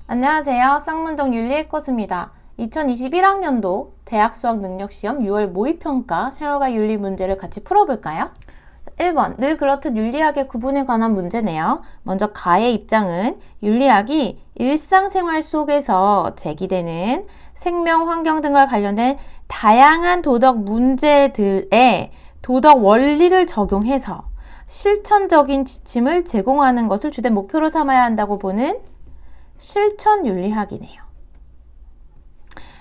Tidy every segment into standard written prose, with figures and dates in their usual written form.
안녕하세요. 쌍문동 윤리의 코스입니다. 2021학년도 대학 수학 능력 시험 6월 모의평가 생활과 윤리 문제를 같이 풀어볼까요? 1번, 늘 그렇듯 윤리학의 구분에 관한 문제네요. 먼저 가의 입장은 윤리학이 일상생활 속에서 제기되는 생명, 환경 등과 관련된 다양한 도덕 문제들에 도덕 원리를 적용해서 실천적인 지침을 제공하는 것을 주된 목표로 삼아야 한다고 보는 실천윤리학이네요.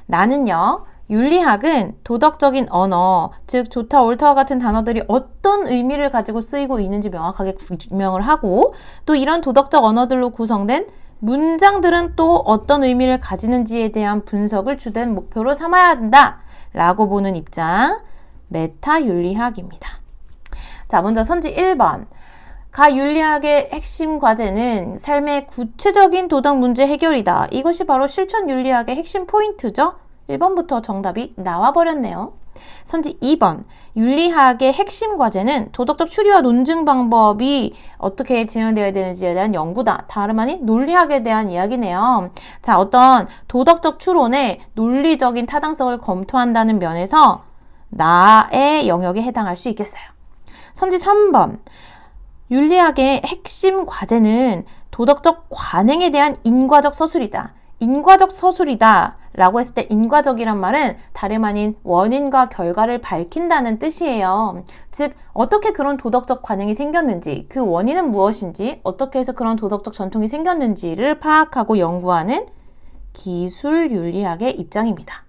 나는요, 윤리학은 도덕적인 언어, 즉 좋다, 옳다와 같은 단어들이 어떤 의미를 가지고 쓰이고 있는지 명확하게 규명을 하고, 또 이런 도덕적 언어들로 구성된 문장들은 또 어떤 의미를 가지는지에 대한 분석을 주된 목표로 삼아야 한다 라고 보는 입장, 메타윤리학입니다. 자, 먼저 선지 1번. 가윤리학의 핵심 과제는 삶의 구체적인 도덕 문제 해결이다. 이것이 바로 실천윤리학의 핵심 포인트죠. 1번부터 정답이 나와버렸네요. 선지 2번. 윤리학의 핵심 과제는 도덕적 추리와 논증 방법이 어떻게 진행되어야 되는지에 대한 연구다. 다름 아닌 논리학에 대한 이야기네요. 자, 어떤 도덕적 추론의 논리적인 타당성을 검토한다는 면에서 나의 영역에 해당할 수 있겠어요. 선지 3번. 윤리학의 핵심 과제는 도덕적 관행에 대한 인과적 서술이다. 인과적 서술이다 라고 했을 때 인과적이란 말은 다름 아닌 원인과 결과를 밝힌다는 뜻이에요. 즉 어떻게 그런 도덕적 관행이 생겼는지, 그 원인은 무엇인지, 어떻게 해서 그런 도덕적 전통이 생겼는지를 파악하고 연구하는 기술윤리학의 입장입니다.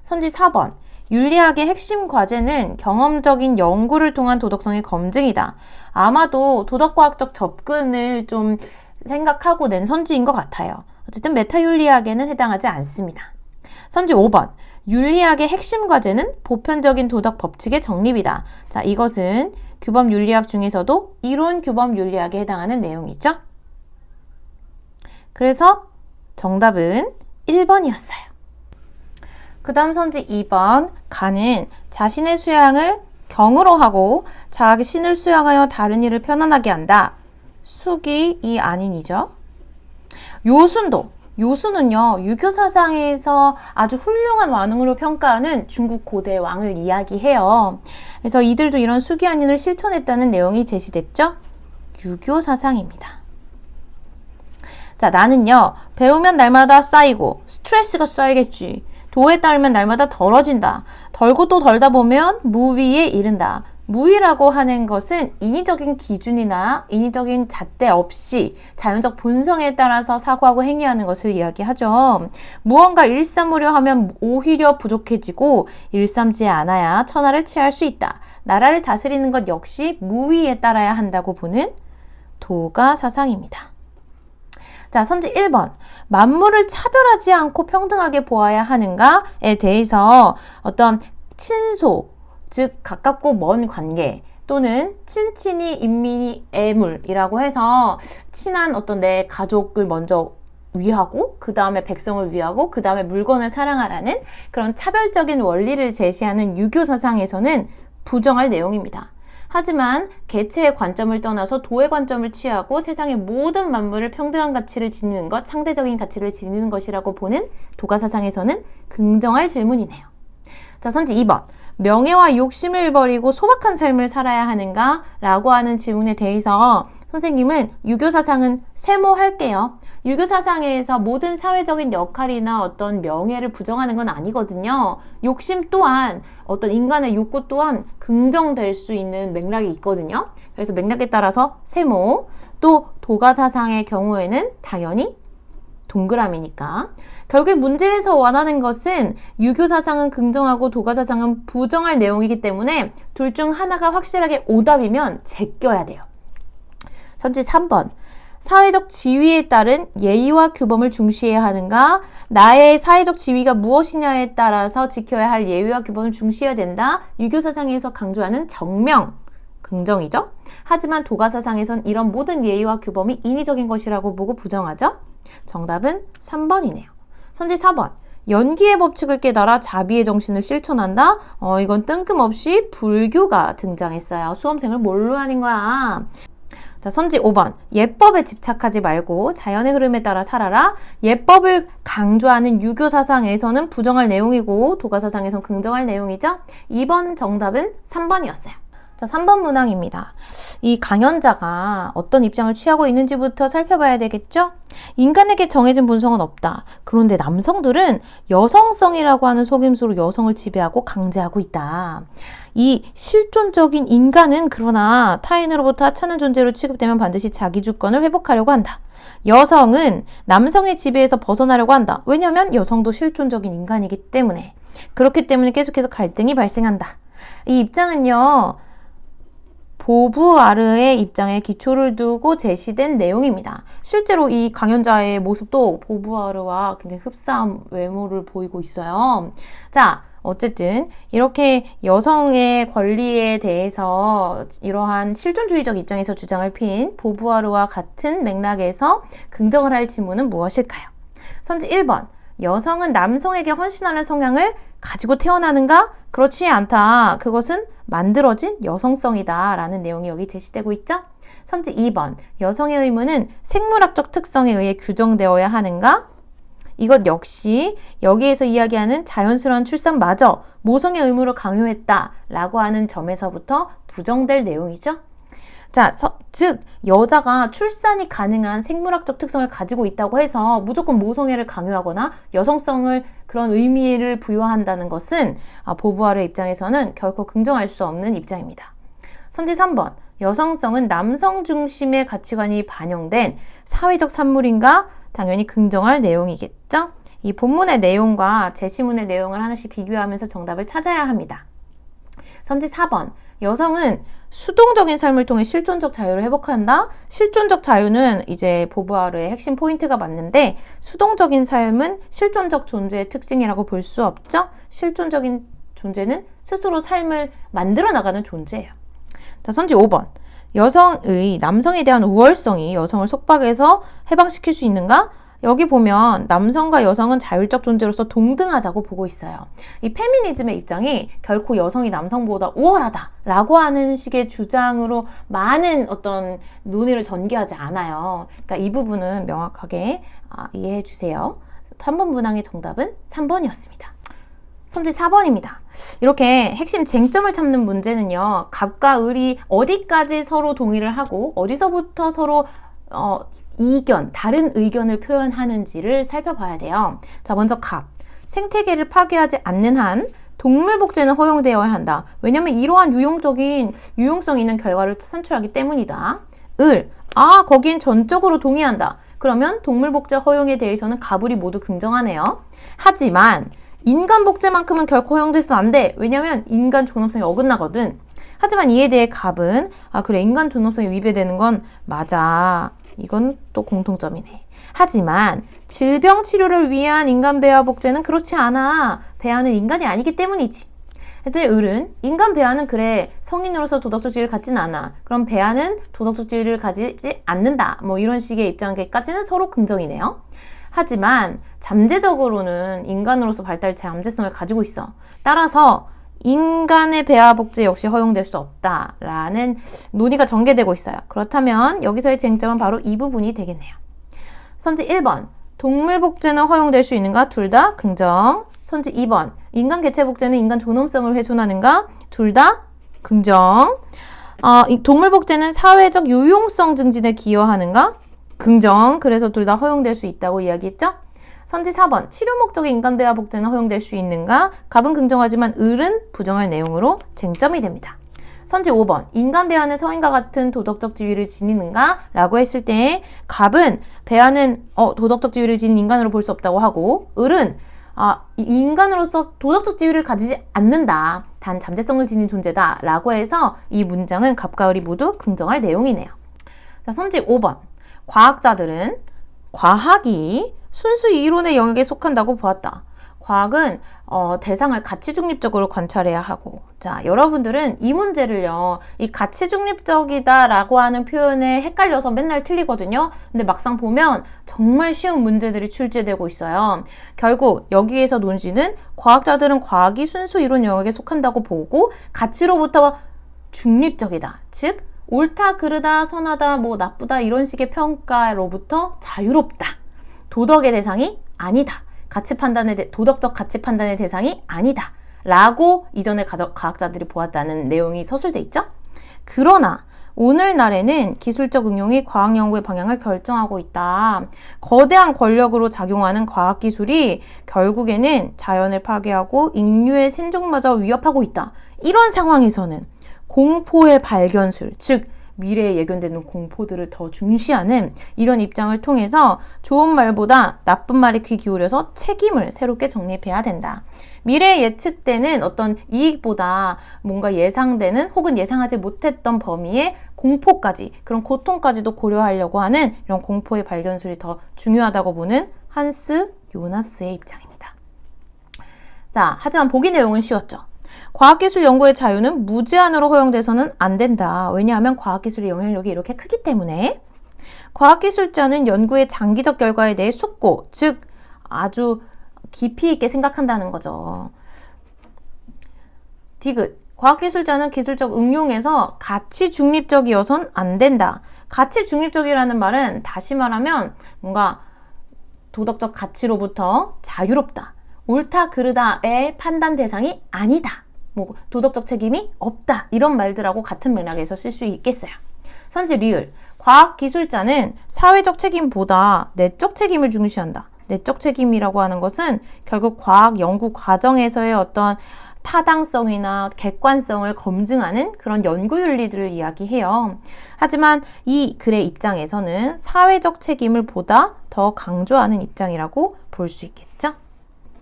선지 4번. 윤리학의 핵심 과제는 경험적인 연구를 통한 도덕성의 검증이다. 아마도 도덕과학적 접근을 좀 생각하고 낸 선지인 것 같아요. 어쨌든 메타윤리학에는 해당하지 않습니다. 선지 5번. 윤리학의 핵심 과제는 보편적인 도덕 법칙의 정립이다. 자, 이것은 규범 윤리학 중에서도 이론 규범 윤리학에 해당하는 내용이죠. 그래서 정답은 1번이었어요. 그 다음 선지 2번. 가는 자신의 수양을 경으로 하고 자기 신을 수양하여 다른 이를 편안하게 한다. 숙이 이 아닌이죠. 요수는요, 유교 사상에서 아주 훌륭한 왕으로 평가하는 중국 고대 왕을 이야기해요. 그래서 이들도 이런 숙이 아닌을 실천했다는 내용이 제시됐죠. 유교 사상입니다. 자, 나는요, 배우면 날마다 쌓이고 스트레스가 쌓이겠지. 도에 따르면 날마다 덜어진다. 덜고 또 덜다 보면 무위에 이른다. 무위라고 하는 것은 인위적인 기준이나 인위적인 잣대 없이 자연적 본성에 따라서 사고하고 행위하는 것을 이야기하죠. 무언가 일삼으려 하면 오히려 부족해지고 일삼지 않아야 천하를 취할 수 있다. 나라를 다스리는 것 역시 무위에 따라야 한다고 보는 도가 사상입니다. 자, 선지 1번. 만물을 차별하지 않고 평등하게 보아야 하는가에 대해서 어떤 친소, 즉 가깝고 먼 관계 또는 친친이 인민이 애물이라고 해서 친한 어떤 내 가족을 먼저 위하고 그 다음에 백성을 위하고 그 다음에 물건을 사랑하라는 그런 차별적인 원리를 제시하는 유교 사상에서는 부정할 내용입니다. 하지만 개체의 관점을 떠나서 도의 관점을 취하고 세상의 모든 만물을 평등한 가치를 지니는 것, 상대적인 가치를 지니는 것이라고 보는 도가 사상에서는 긍정할 질문이네요. 자, 선지 2번. 명예와 욕심을 버리고 소박한 삶을 살아야 하는가? 라고 하는 질문에 대해서 선생님은 유교 사상은 세모할게요. 유교 사상에서 모든 사회적인 역할이나 어떤 명예를 부정하는 건 아니거든요. 욕심 또한 어떤 인간의 욕구 또한 긍정될 수 있는 맥락이 있거든요. 그래서 맥락에 따라서 세모, 또 도가 사상의 경우에는 당연히 동그라미니까. 결국 문제에서 원하는 것은 유교 사상은 긍정하고 도가 사상은 부정할 내용이기 때문에 둘 중 하나가 확실하게 오답이면 제껴야 돼요. 선지 3번. 사회적 지위에 따른 예의와 규범을 중시해야 하는가? 나의 사회적 지위가 무엇이냐에 따라서 지켜야 할 예의와 규범을 중시해야 된다. 유교 사상에서 강조하는 정명, 긍정이죠. 하지만 도가 사상에선 이런 모든 예의와 규범이 인위적인 것이라고 보고 부정하죠. 정답은 3번이네요. 선지 4번. 연기의 법칙을 깨달아 자비의 정신을 실천한다? 이건 뜬금없이 불교가 등장했어요. 수험생을 뭘로 하는 거야? 자, 선지 5번. 예법에 집착하지 말고 자연의 흐름에 따라 살아라. 예법을 강조하는 유교 사상에서는 부정할 내용이고 도가 사상에서는 긍정할 내용이죠. 2번 정답은 3번이었어요. 자, 3번 문항입니다. 이 강연자가 어떤 입장을 취하고 있는지부터 살펴봐야 되겠죠? 인간에게 정해진 본성은 없다. 그런데 남성들은 여성성이라고 하는 속임수로 여성을 지배하고 강제하고 있다. 이 실존적인 인간은 그러나 타인으로부터 하찮은 존재로 취급되면 반드시 자기 주권을 회복하려고 한다. 여성은 남성의 지배에서 벗어나려고 한다. 왜냐하면 여성도 실존적인 인간이기 때문에. 그렇기 때문에 계속해서 갈등이 발생한다. 이 입장은요, 보부아르의 입장에 기초를 두고 제시된 내용입니다. 실제로 이 강연자의 모습도 보부아르와 굉장히 흡사한 외모를 보이고 있어요. 자, 어쨌든 이렇게 여성의 권리에 대해서 이러한 실존주의적 입장에서 주장을 핀 보부아르와 같은 맥락에서 긍정을 할 질문은 무엇일까요? 선지 1번. 여성은 남성에게 헌신하는 성향을 가지고 태어나는가? 그렇지 않다. 그것은 만들어진 여성성이다 라는 내용이 여기 제시되고 있죠. 선지 2번. 여성의 의무는 생물학적 특성에 의해 규정되어야 하는가? 이것 역시 여기에서 이야기하는 자연스러운 출산마저 모성의 의무를 강요했다 라고 하는 점에서부터 부정될 내용이죠. 자, 즉 여자가 출산이 가능한 생물학적 특성을 가지고 있다고 해서 무조건 모성애를 강요하거나 여성성을 그런 의미를 부여한다는 것은 보부아르의 입장에서는 결코 긍정할 수 없는 입장입니다. 선지 3번. 여성성은 남성 중심의 가치관이 반영된 사회적 산물인가? 당연히 긍정할 내용이겠죠? 이 본문의 내용과 제시문의 내용을 하나씩 비교하면서 정답을 찾아야 합니다. 선지 4번. 여성은 수동적인 삶을 통해 실존적 자유를 회복한다. 실존적 자유는 이제 보부아르의 핵심 포인트가 맞는데 수동적인 삶은 실존적 존재의 특징이라고 볼 수 없죠. 실존적인 존재는 스스로 삶을 만들어 나가는 존재예요. 자, 선지 5번. 여성의 남성에 대한 우월성이 여성을 속박해서 해방시킬 수 있는가? 여기 보면 남성과 여성은 자율적 존재로서 동등하다고 보고 있어요. 이 페미니즘의 입장이 결코 여성이 남성보다 우월하다라고 하는 식의 주장으로 많은 어떤 논의를 전개하지 않아요. 그러니까 이 부분은 명확하게 이해해 주세요. 3번 문항의 정답은 3번이었습니다. 선지 4번입니다. 이렇게 핵심 쟁점을 찾는 문제는요, 갑과 을이 어디까지 서로 동의를 하고 어디서부터 서로 이견, 다른 의견을 표현하는지를 살펴봐야 돼요. 자, 먼저 갑. 생태계를 파괴하지 않는 한 동물 복제는 허용되어야 한다. 왜냐면 이러한 유용성 있는 결과를 산출하기 때문이다. 을. 거긴 전적으로 동의한다. 그러면 동물 복제 허용에 대해서는 갑을이 모두 긍정하네요. 하지만 인간 복제만큼은 결코 허용돼서는 안 돼. 왜냐면 인간 존엄성이 어긋나거든. 하지만 이에 대해 갑은 그래, 인간 존엄성이 위배되는 건 맞아. 이건 또 공통점이네. 하지만 질병 치료를 위한 인간 배아 복제는 그렇지 않아. 배아는 인간이 아니기 때문이지. 하여튼 을은 인간 배아는 그래, 성인으로서 도덕적 지위를 갖지는 않아. 그럼 배아는 도덕적 지위를 가지지 않는다. 뭐 이런 식의 입장까지는 서로 긍정이네요. 하지만 잠재적으로는 인간으로서 발달 잠재성을 가지고 있어. 따라서 인간의 배아 복제 역시 허용될 수 없다라는 논의가 전개되고 있어요. 그렇다면 여기서의 쟁점은 바로 이 부분이 되겠네요. 선지 1번. 동물 복제는 허용될 수 있는가? 둘 다 긍정. 선지 2번. 인간 개체 복제는 인간 존엄성을 훼손하는가? 둘 다 긍정. 동물 복제는 사회적 유용성 증진에 기여하는가? 긍정. 그래서 둘 다 허용될 수 있다고 이야기했죠? 선지 4번. 치료 목적의 인간 배아 복제는 허용될 수 있는가? 갑은 긍정하지만 을은 부정할 내용으로 쟁점이 됩니다. 선지 5번. 인간 배아는 성인과 같은 도덕적 지위를 지니는가? 라고 했을 때 갑은 배아는 도덕적 지위를 지닌 인간으로 볼 수 없다고 하고, 을은 인간으로서 도덕적 지위를 가지지 않는다. 단 잠재성을 지닌 존재다. 라고 해서 이 문장은 갑과 을이 모두 긍정할 내용이네요. 자, 선지 5번. 과학자들은 과학이 순수 이론의 영역에 속한다고 보았다. 과학은 대상을 가치 중립적으로 관찰해야 하고, 자, 여러분들은 이 문제를요, 이 가치 중립적이다라고 하는 표현에 헷갈려서 맨날 틀리거든요. 근데 막상 보면 정말 쉬운 문제들이 출제되고 있어요. 결국 여기에서 논지는 과학자들은 과학이 순수 이론 영역에 속한다고 보고 가치로부터 중립적이다. 즉 옳다, 그르다, 선하다, 뭐 나쁘다 이런 식의 평가로부터 자유롭다. 도덕의 대상이 아니다. 도덕적 가치 판단의 대상이 아니다. 라고 이전에 과학자들이 보았다는 내용이 서술돼 있죠. 그러나 오늘날에는 기술적 응용이 과학 연구의 방향을 결정하고 있다. 거대한 권력으로 작용하는 과학기술이 결국에는 자연을 파괴하고 인류의 생존마저 위협하고 있다. 이런 상황에서는 공포의 발견술, 즉 미래에 예견되는 공포들을 더 중시하는 이런 입장을 통해서 좋은 말보다 나쁜 말에 귀 기울여서 책임을 새롭게 정립해야 된다. 미래에 예측되는 어떤 이익보다 뭔가 예상되는 혹은 예상하지 못했던 범위의 공포까지, 그런 고통까지도 고려하려고 하는 이런 공포의 발견술이 더 중요하다고 보는 한스 요나스의 입장입니다. 자, 하지만 보기 내용은 쉬웠죠. 과학기술 연구의 자유는 무제한으로 허용돼서는 안 된다. 왜냐하면 과학기술의 영향력이 이렇게 크기 때문에. 과학기술자는 연구의 장기적 결과에 대해 숙고, 즉 아주 깊이 있게 생각한다는 거죠. 디귿. 과학기술자는 기술적 응용에서 가치 중립적이어선 안 된다. 가치 중립적이라는 말은 다시 말하면 뭔가 도덕적 가치로부터 자유롭다. 옳다, 그르다의 판단 대상이 아니다. 뭐 도덕적 책임이 없다. 이런 말들하고 같은 맥락에서 쓸 수 있겠어요. 선지 리을. 과학기술자는 사회적 책임보다 내적 책임을 중시한다. 내적 책임이라고 하는 것은 결국 과학 연구 과정에서의 어떤 타당성이나 객관성을 검증하는 그런 연구 윤리들을 이야기해요. 하지만 이 글의 입장에서는 사회적 책임을 보다 더 강조하는 입장이라고 볼 수 있겠죠.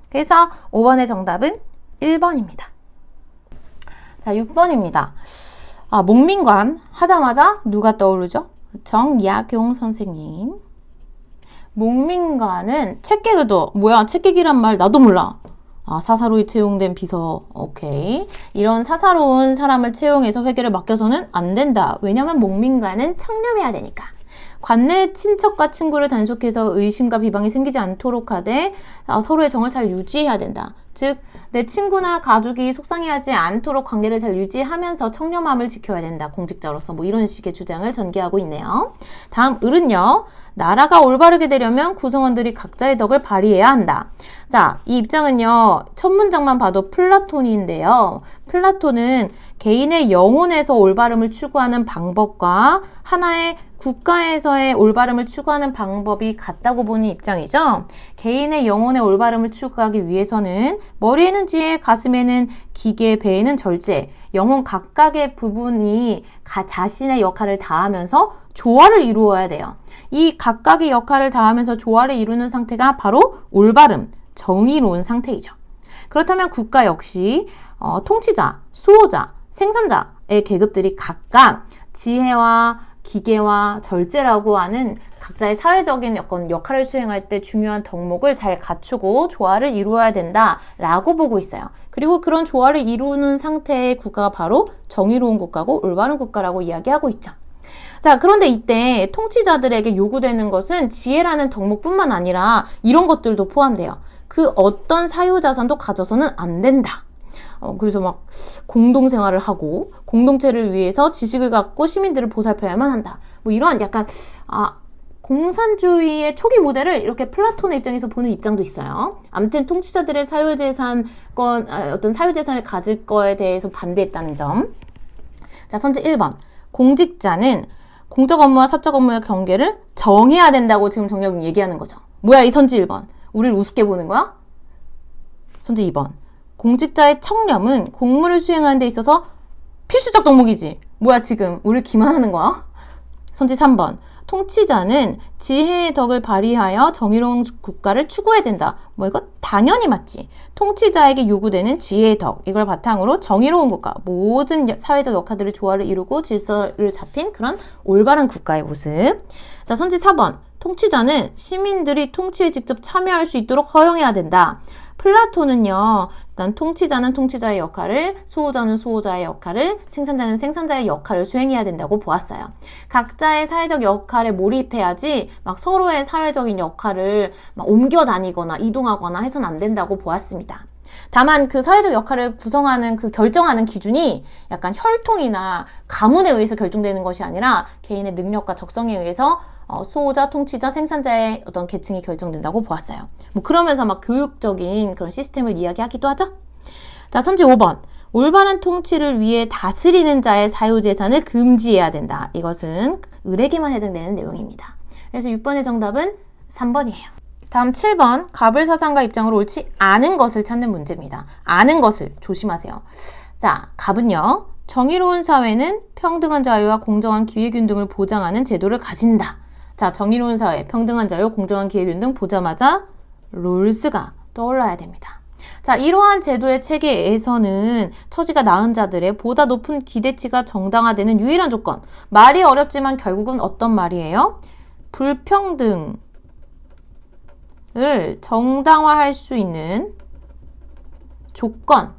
그래서 5번의 정답은 1번입니다. 자, 6번입니다. 목민관 하자마자 누가 떠오르죠? 정약용 선생님. 목민관은 책계도 뭐야? 책계기란 말 나도 몰라. 사사로이 채용된 비서. 오케이. 이런 사사로운 사람을 채용해서 회계를 맡겨서는 안 된다. 왜냐면 목민관은 청렴해야 되니까. 관내 친척과 친구를 단속해서 의심과 비방이 생기지 않도록 하되 서로의 정을 잘 유지해야 된다. 즉, 내 친구나 가족이 속상해하지 않도록 관계를 잘 유지하면서 청렴함을 지켜야 된다. 공직자로서 뭐 이런 식의 주장을 전개하고 있네요. 다음 을은요. 나라가 올바르게 되려면 구성원들이 각자의 덕을 발휘해야 한다. 자, 이 입장은요. 첫 문장만 봐도 플라톤인데요. 플라톤은 개인의 영혼에서 올바름을 추구하는 방법과 하나의 국가에서의 올바름을 추구하는 방법이 같다고 보는 입장이죠. 개인의 영혼의 올바름을 추구하기 위해서는 머리에는 지혜, 가슴에는 기계, 배에는 절제, 영혼 각각의 부분이 자신의 역할을 다하면서 조화를 이루어야 돼요. 이 각각의 역할을 다하면서 조화를 이루는 상태가 바로 올바름, 정의로운 상태이죠. 그렇다면 국가 역시 통치자, 수호자, 생산자의 계급들이 각각 지혜와 기계와 절제라고 하는 각자의 사회적인 역할을 수행할 때 중요한 덕목을 잘 갖추고 조화를 이루어야 된다라고 보고 있어요. 그리고 그런 조화를 이루는 상태의 국가가 바로 정의로운 국가고 올바른 국가라고 이야기하고 있죠. 자, 그런데 이때 통치자들에게 요구되는 것은 지혜라는 덕목뿐만 아니라 이런 것들도 포함돼요. 그 어떤 사유자산도 가져서는 안 된다. 그래서 막 공동생활을 하고 공동체를 위해서 지식을 갖고 시민들을 보살펴야만 한다. 뭐 이런 약간 공산주의의 초기 모델을 이렇게 플라톤의 입장에서 보는 입장도 있어요. 아무튼 통치자들의 사유재산권, 어떤 사유재산을 가질 거에 대해서 반대했다는 점. 자, 선지 1번. 공직자는 공적 업무와 사적 업무의 경계를 정해야 된다고 지금 정약용 얘기하는 거죠. 뭐야, 이 선지 1번. 우리를 우습게 보는 거야? 선지 2번. 공직자의 청렴은 공무를 수행하는 데 있어서 필수적 덕목이지. 뭐야, 지금 우리를 기만하는 거야? 선지 3번. 통치자는 지혜의 덕을 발휘하여 정의로운 국가를 추구해야 된다. 뭐 이거 당연히 맞지. 통치자에게 요구되는 지혜의 덕, 이걸 바탕으로 정의로운 국가, 모든 사회적 역할들의 조화를 이루고 질서를 잡힌 그런 올바른 국가의 모습. 자, 선지 4번. 통치자는 시민들이 통치에 직접 참여할 수 있도록 허용해야 된다. 플라톤은요, 일단 통치자는 통치자의 역할을, 수호자는 수호자의 역할을, 생산자는 생산자의 역할을 수행해야 된다고 보았어요. 각자의 사회적 역할에 몰입해야지 막 서로의 사회적인 역할을 막 옮겨 다니거나 이동하거나 해서는 안 된다고 보았습니다. 다만 그 사회적 역할을 구성하는 그 결정하는 기준이 약간 혈통이나 가문에 의해서 결정되는 것이 아니라 개인의 능력과 적성에 의해서 수호자, 통치자, 생산자의 어떤 계층이 결정된다고 보았어요. 뭐 그러면서 막 교육적인 그런 시스템을 이야기하기도 하죠. 자, 선지 5번. 올바른 통치를 위해 다스리는 자의 사유재산을 금지해야 된다. 이것은 을에게만 해당되는 내용입니다. 그래서 6번의 정답은 3번이에요. 다음 7번. 갑을 사상가 입장으로 옳지 않은 것을 찾는 문제입니다. 아는 것을 조심하세요. 자, 갑은요. 정의로운 사회는 평등한 자유와 공정한 기회균등을 보장하는 제도를 가진다. 자, 정의로운 사회, 평등한 자유, 공정한 기회균등 보자마자 롤스가 떠올라야 됩니다. 자, 이러한 제도의 체계에서는 처지가 나은 자들의 보다 높은 기대치가 정당화되는 유일한 조건. 말이 어렵지만 결국은 어떤 말이에요? 불평등을 정당화할 수 있는 조건.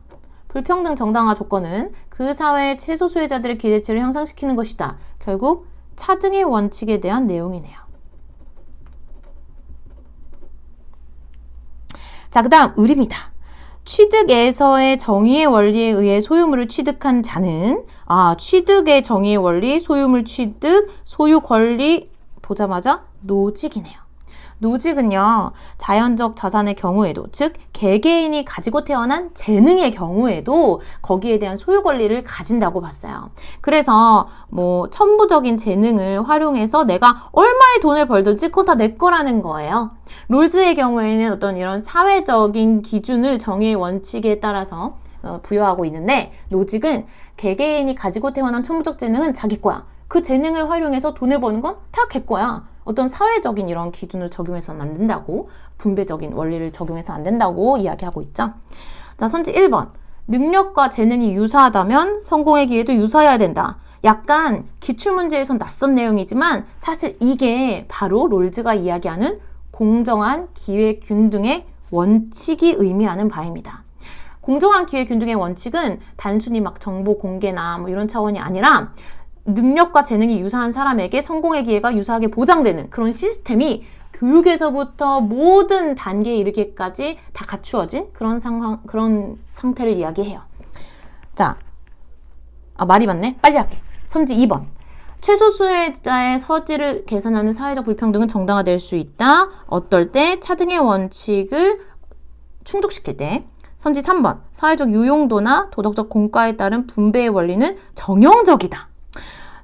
불평등 정당화 조건은 그 사회의 최소 수혜자들의 기대치를 향상시키는 것이다. 결국 차등의 원칙에 대한 내용이네요. 자, 그 다음 을입니다. 취득에서의 정의의 원리에 의해 소유물을 취득한 자는 취득의 정의의 원리, 소유물 취득, 소유 권리 보자마자 노직이네요. 노직은요, 자연적 자산의 경우에도, 즉 개개인이 가지고 태어난 재능의 경우에도 거기에 대한 소유 권리를 가진다고 봤어요. 그래서 뭐 천부적인 재능을 활용해서 내가 얼마의 돈을 벌든지 그건 다 내 거라는 거예요. 롤즈의 경우에는 어떤 이런 사회적인 기준을 정의의 원칙에 따라서 부여하고 있는데, 노직은 개개인이 가지고 태어난 천부적 재능은 자기 거야. 그 재능을 활용해서 돈을 버는 건 다 걔 거야. 어떤 사회적인 이런 기준을 적용해서는 안 된다고, 분배적인 원리를 적용해서 안 된다고 이야기하고 있죠. 자, 선지 1번. 능력과 재능이 유사하다면 성공의 기회도 유사해야 된다. 약간 기출문제에선 낯선 내용이지만 사실 이게 바로 롤즈가 이야기하는 공정한 기회균등의 원칙이 의미하는 바입니다. 공정한 기회균등의 원칙은 단순히 막 정보 공개나 뭐 이런 차원이 아니라 능력과 재능이 유사한 사람에게 성공의 기회가 유사하게 보장되는 그런 시스템이 교육에서부터 모든 단계에 이르기까지 다 갖추어진 그런 상태를 이야기해요. 자, 말이 많네. 빨리 할게. 선지 2번. 최소 수혜자의 서지를 계산하는 사회적 불평등은 정당화될 수 있다. 어떨 때? 차등의 원칙을 충족시킬 때. 선지 3번. 사회적 유용도나 도덕적 공과에 따른 분배의 원리는 정형적이다.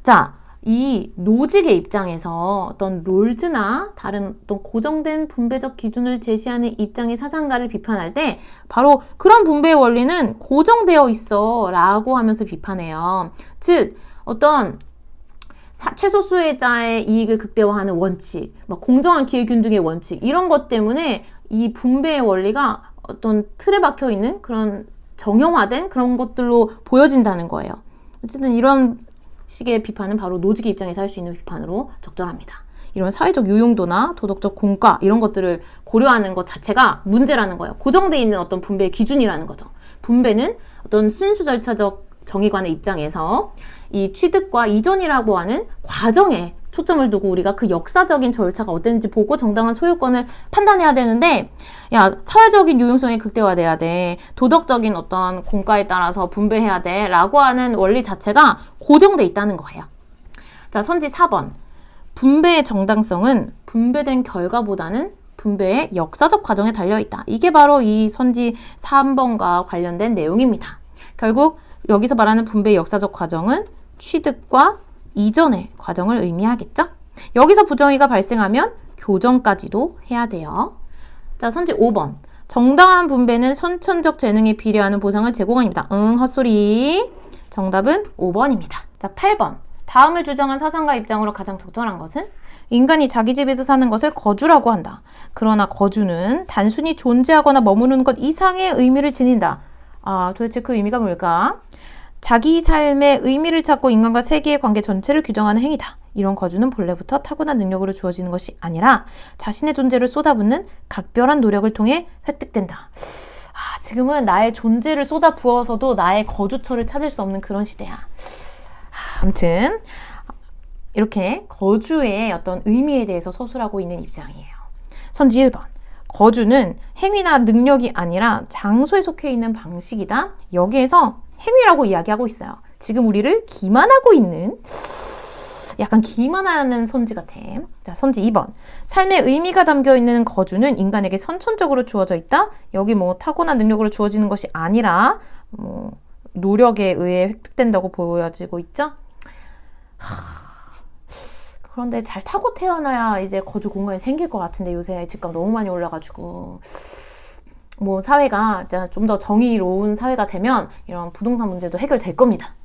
자, 이 노직의 입장에서 어떤 롤즈나 다른 어떤 고정된 분배적 기준을 제시하는 입장의 사상가를 비판할 때 바로 그런 분배의 원리는 고정되어 있어 라고 하면서 비판해요. 즉, 어떤 최소 수혜자의 이익을 극대화하는 원칙, 막 공정한 기회균등의 원칙, 이런 것 때문에 이 분배의 원리가 어떤 틀에 박혀 있는 그런 정형화된 그런 것들로 보여진다는 거예요. 어쨌든 이런 식의 비판은 바로 노직의 입장에서 할 수 있는 비판으로 적절합니다. 이런 사회적 유용도나 도덕적 공과 이런 것들을 고려하는 것 자체가 문제라는 거예요. 고정되어 있는 어떤 분배의 기준이라는 거죠. 분배는 어떤 순수 절차적 정의관의 입장에서 이 취득과 이전이라고 하는 과정에 초점을 두고 우리가 그 역사적인 절차가 어땠는지 보고 정당한 소유권을 판단해야 되는데, 야, 사회적인 유용성이 극대화돼야 돼. 도덕적인 어떤 공과에 따라서 분배해야 돼. 라고 하는 원리 자체가 고정돼 있다는 거예요. 자, 선지 4번. 분배의 정당성은 분배된 결과보다는 분배의 역사적 과정에 달려있다. 이게 바로 이 선지 3번과 관련된 내용입니다. 결국 여기서 말하는 분배의 역사적 과정은 취득과 이전의 과정을 의미하겠죠? 여기서 부정의가 발생하면 교정까지도 해야 돼요. 자, 선지 5번. 정당한 분배는 선천적 재능에 비례하는 보상을 제공합니다. 헛소리. 정답은 5번입니다. 자, 8번. 다음을 주장한 사상가 입장으로 가장 적절한 것은 인간이 자기 집에서 사는 것을 거주라고 한다. 그러나 거주는 단순히 존재하거나 머무르는 것 이상의 의미를 지닌다. 도대체 그 의미가 뭘까? 자기 삶의 의미를 찾고 인간과 세계의 관계 전체를 규정하는 행위다. 이런 거주는 본래부터 타고난 능력으로 주어지는 것이 아니라 자신의 존재를 쏟아붓는 각별한 노력을 통해 획득된다. 지금은 나의 존재를 쏟아 부어서도 나의 거주처를 찾을 수 없는 그런 시대야. 아무튼 이렇게 거주의 어떤 의미에 대해서 서술하고 있는 입장이에요. 선지 1번. 거주는 행위나 능력이 아니라 장소에 속해 있는 방식이다. 여기에서 행위라고 이야기하고 있어요. 지금 우리를 기만하고 있는, 약간 기만하는 선지 같아. 자, 선지 2번. 삶의 의미가 담겨 있는 거주는 인간에게 선천적으로 주어져 있다. 여기 뭐 타고난 능력으로 주어지는 것이 아니라 노력에 의해 획득된다고 보여지고 있죠. 그런데 잘 타고 태어나야 이제 거주 공간이 생길 것 같은데 요새 집값 너무 많이 올라가지고 뭐 사회가 좀 더 정의로운 사회가 되면 이런 부동산 문제도 해결될 겁니다.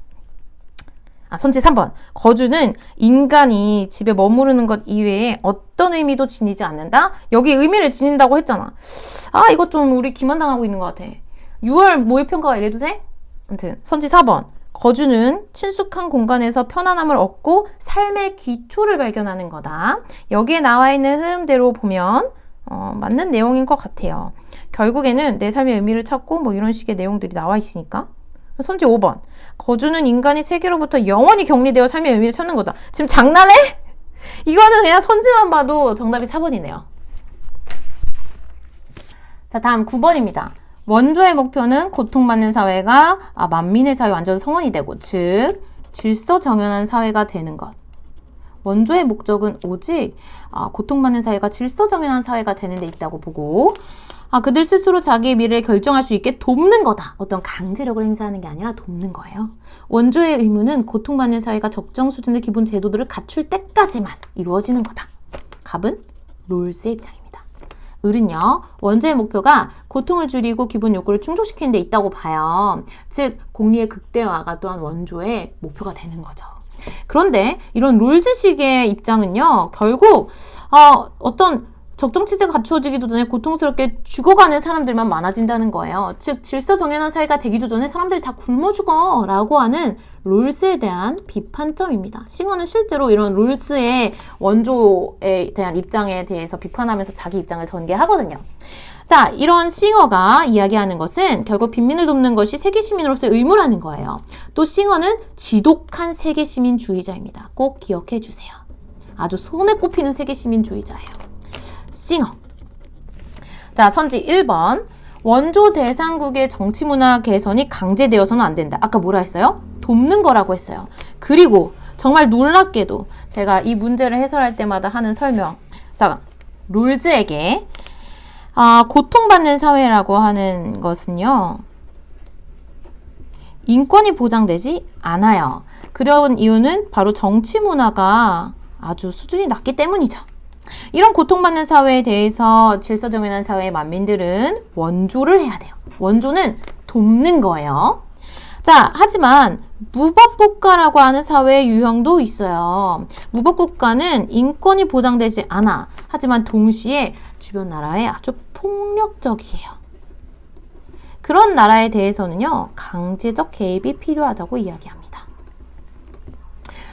선지 3번. 거주는 인간이 집에 머무르는 것 이외에 어떤 의미도 지니지 않는다? 여기 의미를 지닌다고 했잖아. 이거 좀 우리 기만당하고 있는 것 같아. 6월 모의평가가 이래도 돼? 아무튼 선지 4번. 거주는 친숙한 공간에서 편안함을 얻고 삶의 기초를 발견하는 거다. 여기에 나와 있는 흐름대로 보면 맞는 내용인 것 같아요. 결국에는 내 삶의 의미를 찾고 뭐 이런 식의 내용들이 나와 있으니까. 선지 5번. 거주는 인간이 세계로부터 영원히 격리되어 삶의 의미를 찾는 거다. 지금 장난해? 이거는 그냥 선지만 봐도 정답이 4번이네요. 자, 다음 9번입니다. 원조의 목표는 고통받는 사회가 만민의 사회 완전 성원이 되고, 즉 질서정연한 사회가 되는 것. 원조의 목적은 오직 고통받는 사회가 질서정연한 사회가 되는 데 있다고 보고, 그들 스스로 자기의 미래를 결정할 수 있게 돕는 거다. 어떤 강제력을 행사하는 게 아니라 돕는 거예요. 원조의 의무는 고통받는 사회가 적정 수준의 기본 제도들을 갖출 때까지만 이루어지는 거다. 갑은 롤스의 입장입니다. 을은요, 원조의 목표가 고통을 줄이고 기본 욕구를 충족시키는 데 있다고 봐요. 즉 공리의 극대화가 또한 원조의 목표가 되는 거죠. 그런데 이런 롤즈식의 입장은요, 결국 어떤 적정 체제가 갖추어지기도 전에 고통스럽게 죽어가는 사람들만 많아진다는 거예요. 즉 질서정연한 사회가 되기도 전에 사람들이 다 굶어 죽어 라고 하는 롤스에 대한 비판점입니다. 싱어는 실제로 이런 롤스의 원조에 대한 입장에 대해서 비판하면서 자기 입장을 전개하거든요. 자, 이런 싱어가 이야기하는 것은 결국 빈민을 돕는 것이 세계시민으로서의 의무라는 거예요. 또 싱어는 지독한 세계시민주의자입니다. 꼭 기억해 주세요. 아주 손에 꼽히는 세계시민주의자예요. 싱어. 자, 선지 1번. 원조 대상국의 정치문화 개선이 강제되어서는 안 된다. 아까 뭐라 했어요? 돕는 거라고 했어요. 그리고 정말 놀랍게도 제가 이 문제를 해설할 때마다 하는 설명. 자, 롤즈에게 고통받는 사회라고 하는 것은요, 인권이 보장되지 않아요. 그런 이유는 바로 정치 문화가 아주 수준이 낮기 때문이죠. 이런 고통받는 사회에 대해서 질서정연한 사회의 만민들은 원조를 해야 돼요. 원조는 돕는 거예요. 자, 하지만 무법국가라고 하는 사회의 유형도 있어요. 무법국가는 인권이 보장되지 않아. 하지만 동시에 주변 나라에 아주 폭력적이에요. 그런 나라에 대해서는요, 강제적 개입이 필요하다고 이야기합니다.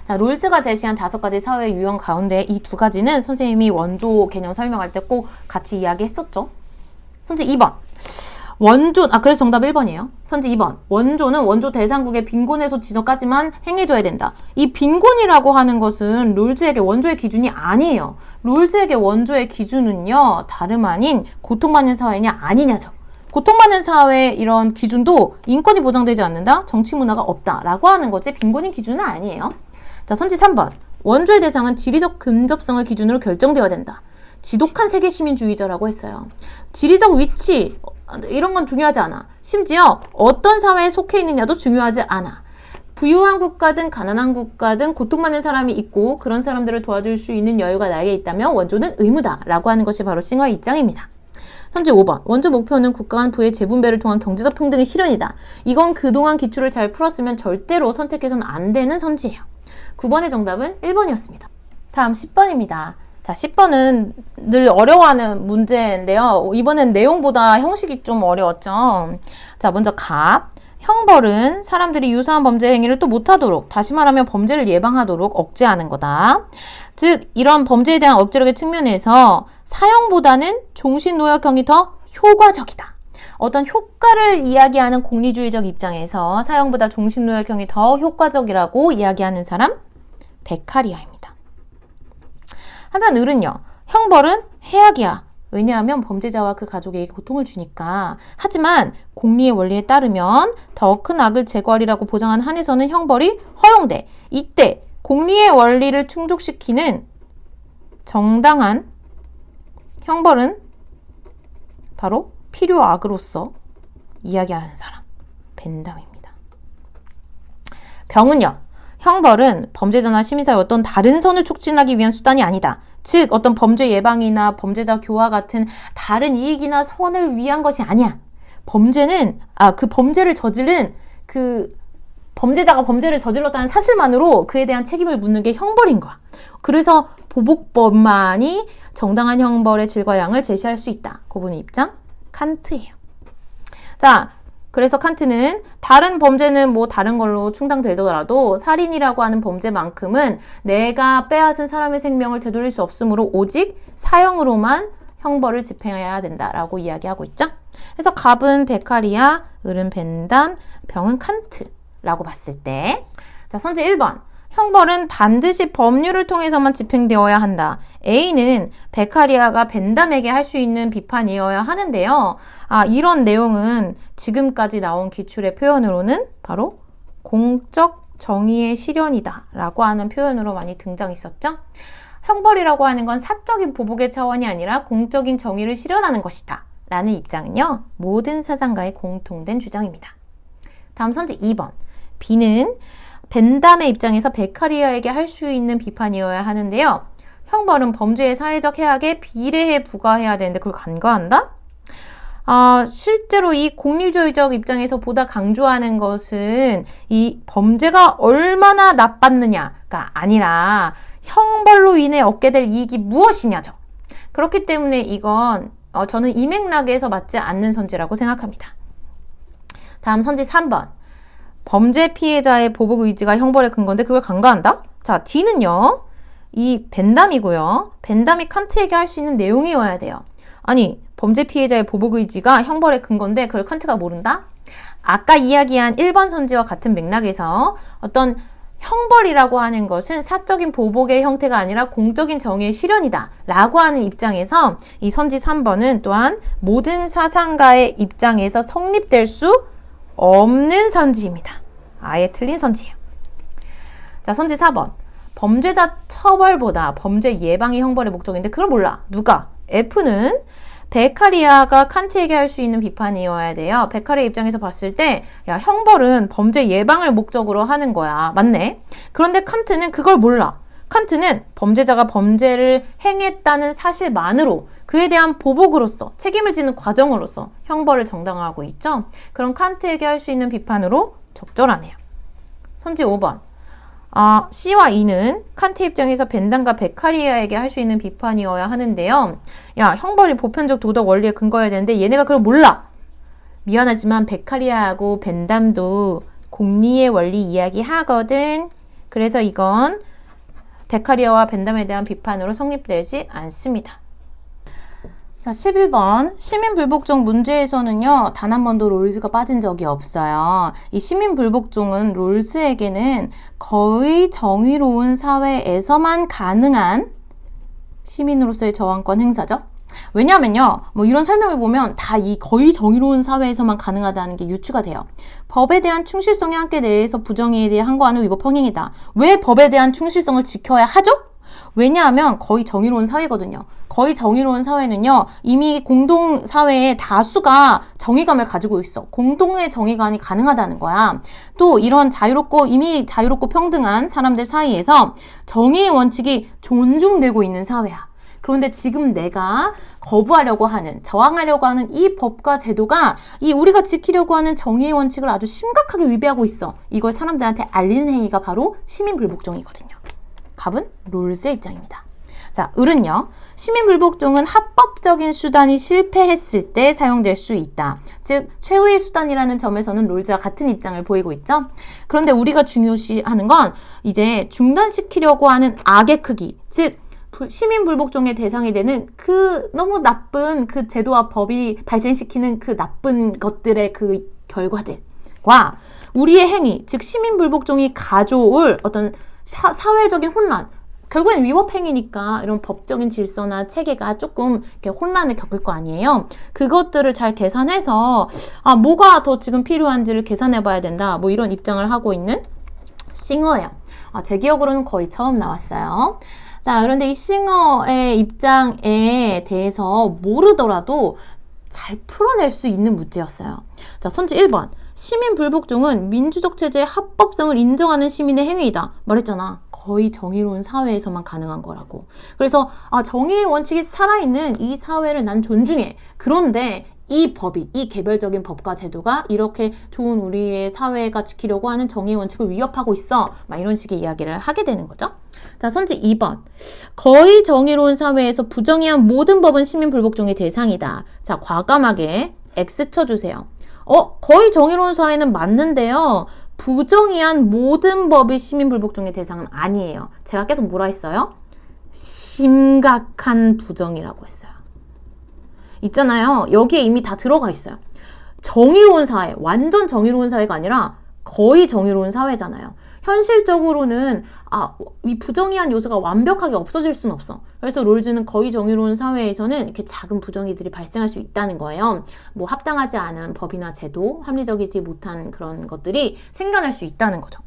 자, 롤스가 제시한 5가지 사회 유형 가운데 이 2가지는 선생님이 원조 개념 설명할 때 꼭 같이 이야기했었죠. 선지 2번. 그래서 정답 1번이에요. 선지 2번. 원조는 원조 대상국의 빈곤해소 지점까지만 행해줘야 된다. 이 빈곤이라고 하는 것은 롤즈에게 원조의 기준이 아니에요. 롤즈에게 원조의 기준은요, 다름 아닌 고통받는 사회냐 아니냐죠. 고통받는 사회의 이런 기준도 인권이 보장되지 않는다, 정치 문화가 없다 라고 하는 거지 빈곤인 기준은 아니에요. 자, 선지 3번. 원조의 대상은 지리적 근접성을 기준으로 결정되어야 된다. 지독한 세계시민주의자라고 했어요. 지리적 위치 이런 건 중요하지 않아. 심지어 어떤 사회에 속해 있느냐도 중요하지 않아. 부유한 국가든 가난한 국가든 고통받는 사람이 있고 그런 사람들을 도와줄 수 있는 여유가 나에게 있다면 원조는 의무다 라고 하는 것이 바로 싱어의 입장입니다. 선지 5번. 원조 목표는 국가 간 부의 재분배를 통한 경제적 평등의 실현이다. 이건 그동안 기출을 잘 풀었으면 절대로 선택해서는 안 되는 선지예요. 9번의 정답은 1번이었습니다. 다음 10번입니다. 자, 10번은 늘 어려워하는 문제인데요. 이번엔 내용보다 형식이 좀 어려웠죠. 자, 먼저 갑. 형벌은 사람들이 유사한 범죄 행위를 또 못하도록, 다시 말하면 범죄를 예방하도록 억제하는 거다. 즉, 이런 범죄에 대한 억제력의 측면에서 사형보다는 종신노역형이 더 효과적이다. 어떤 효과를 이야기하는 공리주의적 입장에서 사형보다 종신노역형이 더 효과적이라고 이야기하는 사람, 베카리아입니다. 한편 을은요, 형벌은 해악이야 왜냐하면 범죄자와 그 가족에게 고통을 주니까. 하지만 공리의 원리에 따르면 더 큰 악을 제거하리라고 보장한 한에서는 형벌이 허용돼. 이때 공리의 원리를 충족시키는 정당한 형벌은 바로 필요악으로서 이야기하는 사람, 벤담입니다. 병은요, 형벌은 범죄자나 시민사회 어떤 다른 선을 촉진하기 위한 수단이 아니다. 즉 어떤 범죄 예방이나 범죄자 교화 같은 다른 이익이나 선을 위한 것이 아니야. 범죄는 그 범죄를 저지른 그 범죄자가 범죄를 저질렀다는 사실만으로 그에 대한 책임을 묻는 게 형벌인 거야. 그래서 보복법만이 정당한 형벌의 질과 양을 제시할 수 있다. 그분의 입장 칸트예요. 자, 그래서 칸트는 다른 범죄는 뭐 다른 걸로 충당되더라도 살인이라고 하는 범죄만큼은 내가 빼앗은 사람의 생명을 되돌릴 수 없으므로 오직 사형으로만 형벌을 집행해야 된다라고 이야기하고 있죠. 그래서 갑은 베카리아, 을은 벤담, 병은 칸트라고 봤을 때, 자, 선지 1번. 형벌은 반드시 법률을 통해서만 집행되어야 한다. A는 베카리아가 벤담에게 할 수 있는 비판이어야 하는데요. 이런 내용은 지금까지 나온 기출의 표현으로는 바로 공적 정의의 실현이다 라고 하는 표현으로 많이 등장했었죠. 형벌이라고 하는 건 사적인 보복의 차원이 아니라 공적인 정의를 실현하는 것이다 라는 입장은요, 모든 사상가의 공통된 주장입니다. 다음 선지 2번. B는 벤담의 입장에서 베카리아에게 할 수 있는 비판이어야 하는데요. 형벌은 범죄의 사회적 해악에 비례해 부과해야 되는데 그걸 간과한다? 실제로 이 공리주의적 입장에서 보다 강조하는 것은 이 범죄가 얼마나 나빴느냐가 아니라 형벌로 인해 얻게 될 이익이 무엇이냐죠. 그렇기 때문에 이건 저는 이 맥락에서 맞지 않는 선지라고 생각합니다. 다음 선지 3번. 범죄 피해자의 보복 의지가 형벌의 근거인데 그걸 간과한다? 자, D는요. 이 벤담이고요. 벤담이 칸트에게 할 수 있는 내용이어야 돼요. 아니, 범죄 피해자의 보복 의지가 형벌의 근거인데 그걸 칸트가 모른다? 아까 이야기한 1번 선지와 같은 맥락에서 어떤 형벌이라고 하는 것은 사적인 보복의 형태가 아니라 공적인 정의의 실현이다 라고 하는 입장에서 이 선지 3번은 또한 모든 사상가의 입장에서 성립될 수 없는 선지입니다. 아예 틀린 선지예요. 자, 선지 4번. 범죄자 처벌보다 범죄 예방이 형벌의 목적인데 그걸 몰라. 누가? F는 베카리아가 칸트에게 할 수 있는 비판이어야 돼요. 베카리아 입장에서 봤을 때 야, 형벌은 범죄 예방을 목적으로 하는 거야. 맞네. 그런데 칸트는 그걸 몰라. 칸트는 범죄자가 범죄를 행했다는 사실만으로 그에 대한 보복으로서 책임을 지는 과정으로서 형벌을 정당화하고 있죠. 그럼 칸트에게 할 수 있는 비판으로 적절하네요. 선지 5번. C와 E는 칸트 입장에서 벤담과 베카리아에게 할 수 있는 비판이어야 하는데요. 야, 형벌이 보편적 도덕 원리에 근거해야 되는데 얘네가 그걸 몰라. 미안하지만 베카리아하고 벤담도 공리의 원리 이야기 하거든. 그래서 이건 베카리아와 벤담에 대한 비판으로 성립되지 않습니다. 자, 11번. 시민불복종 문제에서는요, 단 한 번도 롤즈가 빠진 적이 없어요. 이 시민불복종은 롤즈에게는 거의 정의로운 사회에서만 가능한 시민으로서의 저항권 행사죠. 왜냐하면요, 뭐 이런 설명을 보면 다 이 거의 정의로운 사회에서만 가능하다는 게 유추가 돼요. 법에 대한 충실성의 한계 내에서 부정의에 대해 항거하는 위법 행위이다. 왜 법에 대한 충실성을 지켜야 하죠? 왜냐하면 거의 정의로운 사회거든요. 거의 정의로운 사회는요, 이미 공동사회의 다수가 정의감을 가지고 있어. 공동의 정의감이 가능하다는 거야. 또 이런 이미 자유롭고 평등한 사람들 사이에서 정의의 원칙이 존중되고 있는 사회야. 그런데 지금 내가 거부하려고 하는, 저항하려고 하는 이 법과 제도가 이 우리가 지키려고 하는 정의의 원칙을 아주 심각하게 위배하고 있어. 이걸 사람들한테 알리는 행위가 바로 시민불복종이거든요. 갑은 롤즈의 입장입니다. 자, 을은요. 시민불복종은 합법적인 수단이 실패했을 때 사용될 수 있다. 즉, 최후의 수단이라는 점에서는 롤즈와 같은 입장을 보이고 있죠. 그런데 우리가 중요시하는 건 이제 중단시키려고 하는 악의 크기, 즉 시민불복종의 대상이 되는 그 너무 나쁜 그 제도와 법이 발생시키는 그 나쁜 것들의 그 결과들과 우리의 행위, 즉 시민불복종이 가져올 어떤 사회적인 혼란, 결국엔 위법행위니까 이런 법적인 질서나 체계가 조금 이렇게 혼란을 겪을 거 아니에요. 그것들을 잘 계산해서 뭐가 더 지금 필요한지를 계산해 봐야 된다. 뭐 이런 입장을 하고 있는 싱어예요. 제 기억으로는 거의 처음 나왔어요. 자, 그런데 이 싱어의 입장에 대해서 모르더라도 잘 풀어낼 수 있는 문제였어요. 자, 선지 1번. 시민 불복종은 민주적 체제의 합법성을 인정하는 시민의 행위이다. 말했잖아. 거의 정의로운 사회에서만 가능한 거라고. 그래서 정의의 원칙이 살아있는 이 사회를 난 존중해. 그런데 이 법이, 이 개별적인 법과 제도가 이렇게 좋은 우리의 사회가 지키려고 하는 정의의 원칙을 위협하고 있어. 막 이런 식의 이야기를 하게 되는 거죠. 자, 선지 2번. 거의 정의로운 사회에서 부정의한 모든 법은 시민 불복종의 대상이다. 자, 과감하게 X 쳐주세요. 거의 정의로운 사회는 맞는데요. 부정의한 모든 법이 시민 불복종의 대상은 아니에요. 제가 계속 뭐라 했어요? 심각한 부정이라고 했어요. 있잖아요. 여기에 이미 다 들어가 있어요. 정의로운 사회, 완전 정의로운 사회가 아니라 거의 정의로운 사회잖아요. 현실적으로는 이 부정의한 요소가 완벽하게 없어질 수는 없어. 그래서 롤즈는 거의 정의로운 사회에서는 이렇게 작은 부정의들이 발생할 수 있다는 거예요. 뭐 합당하지 않은 법이나 제도, 합리적이지 못한 그런 것들이 생겨날 수 있다는 거죠.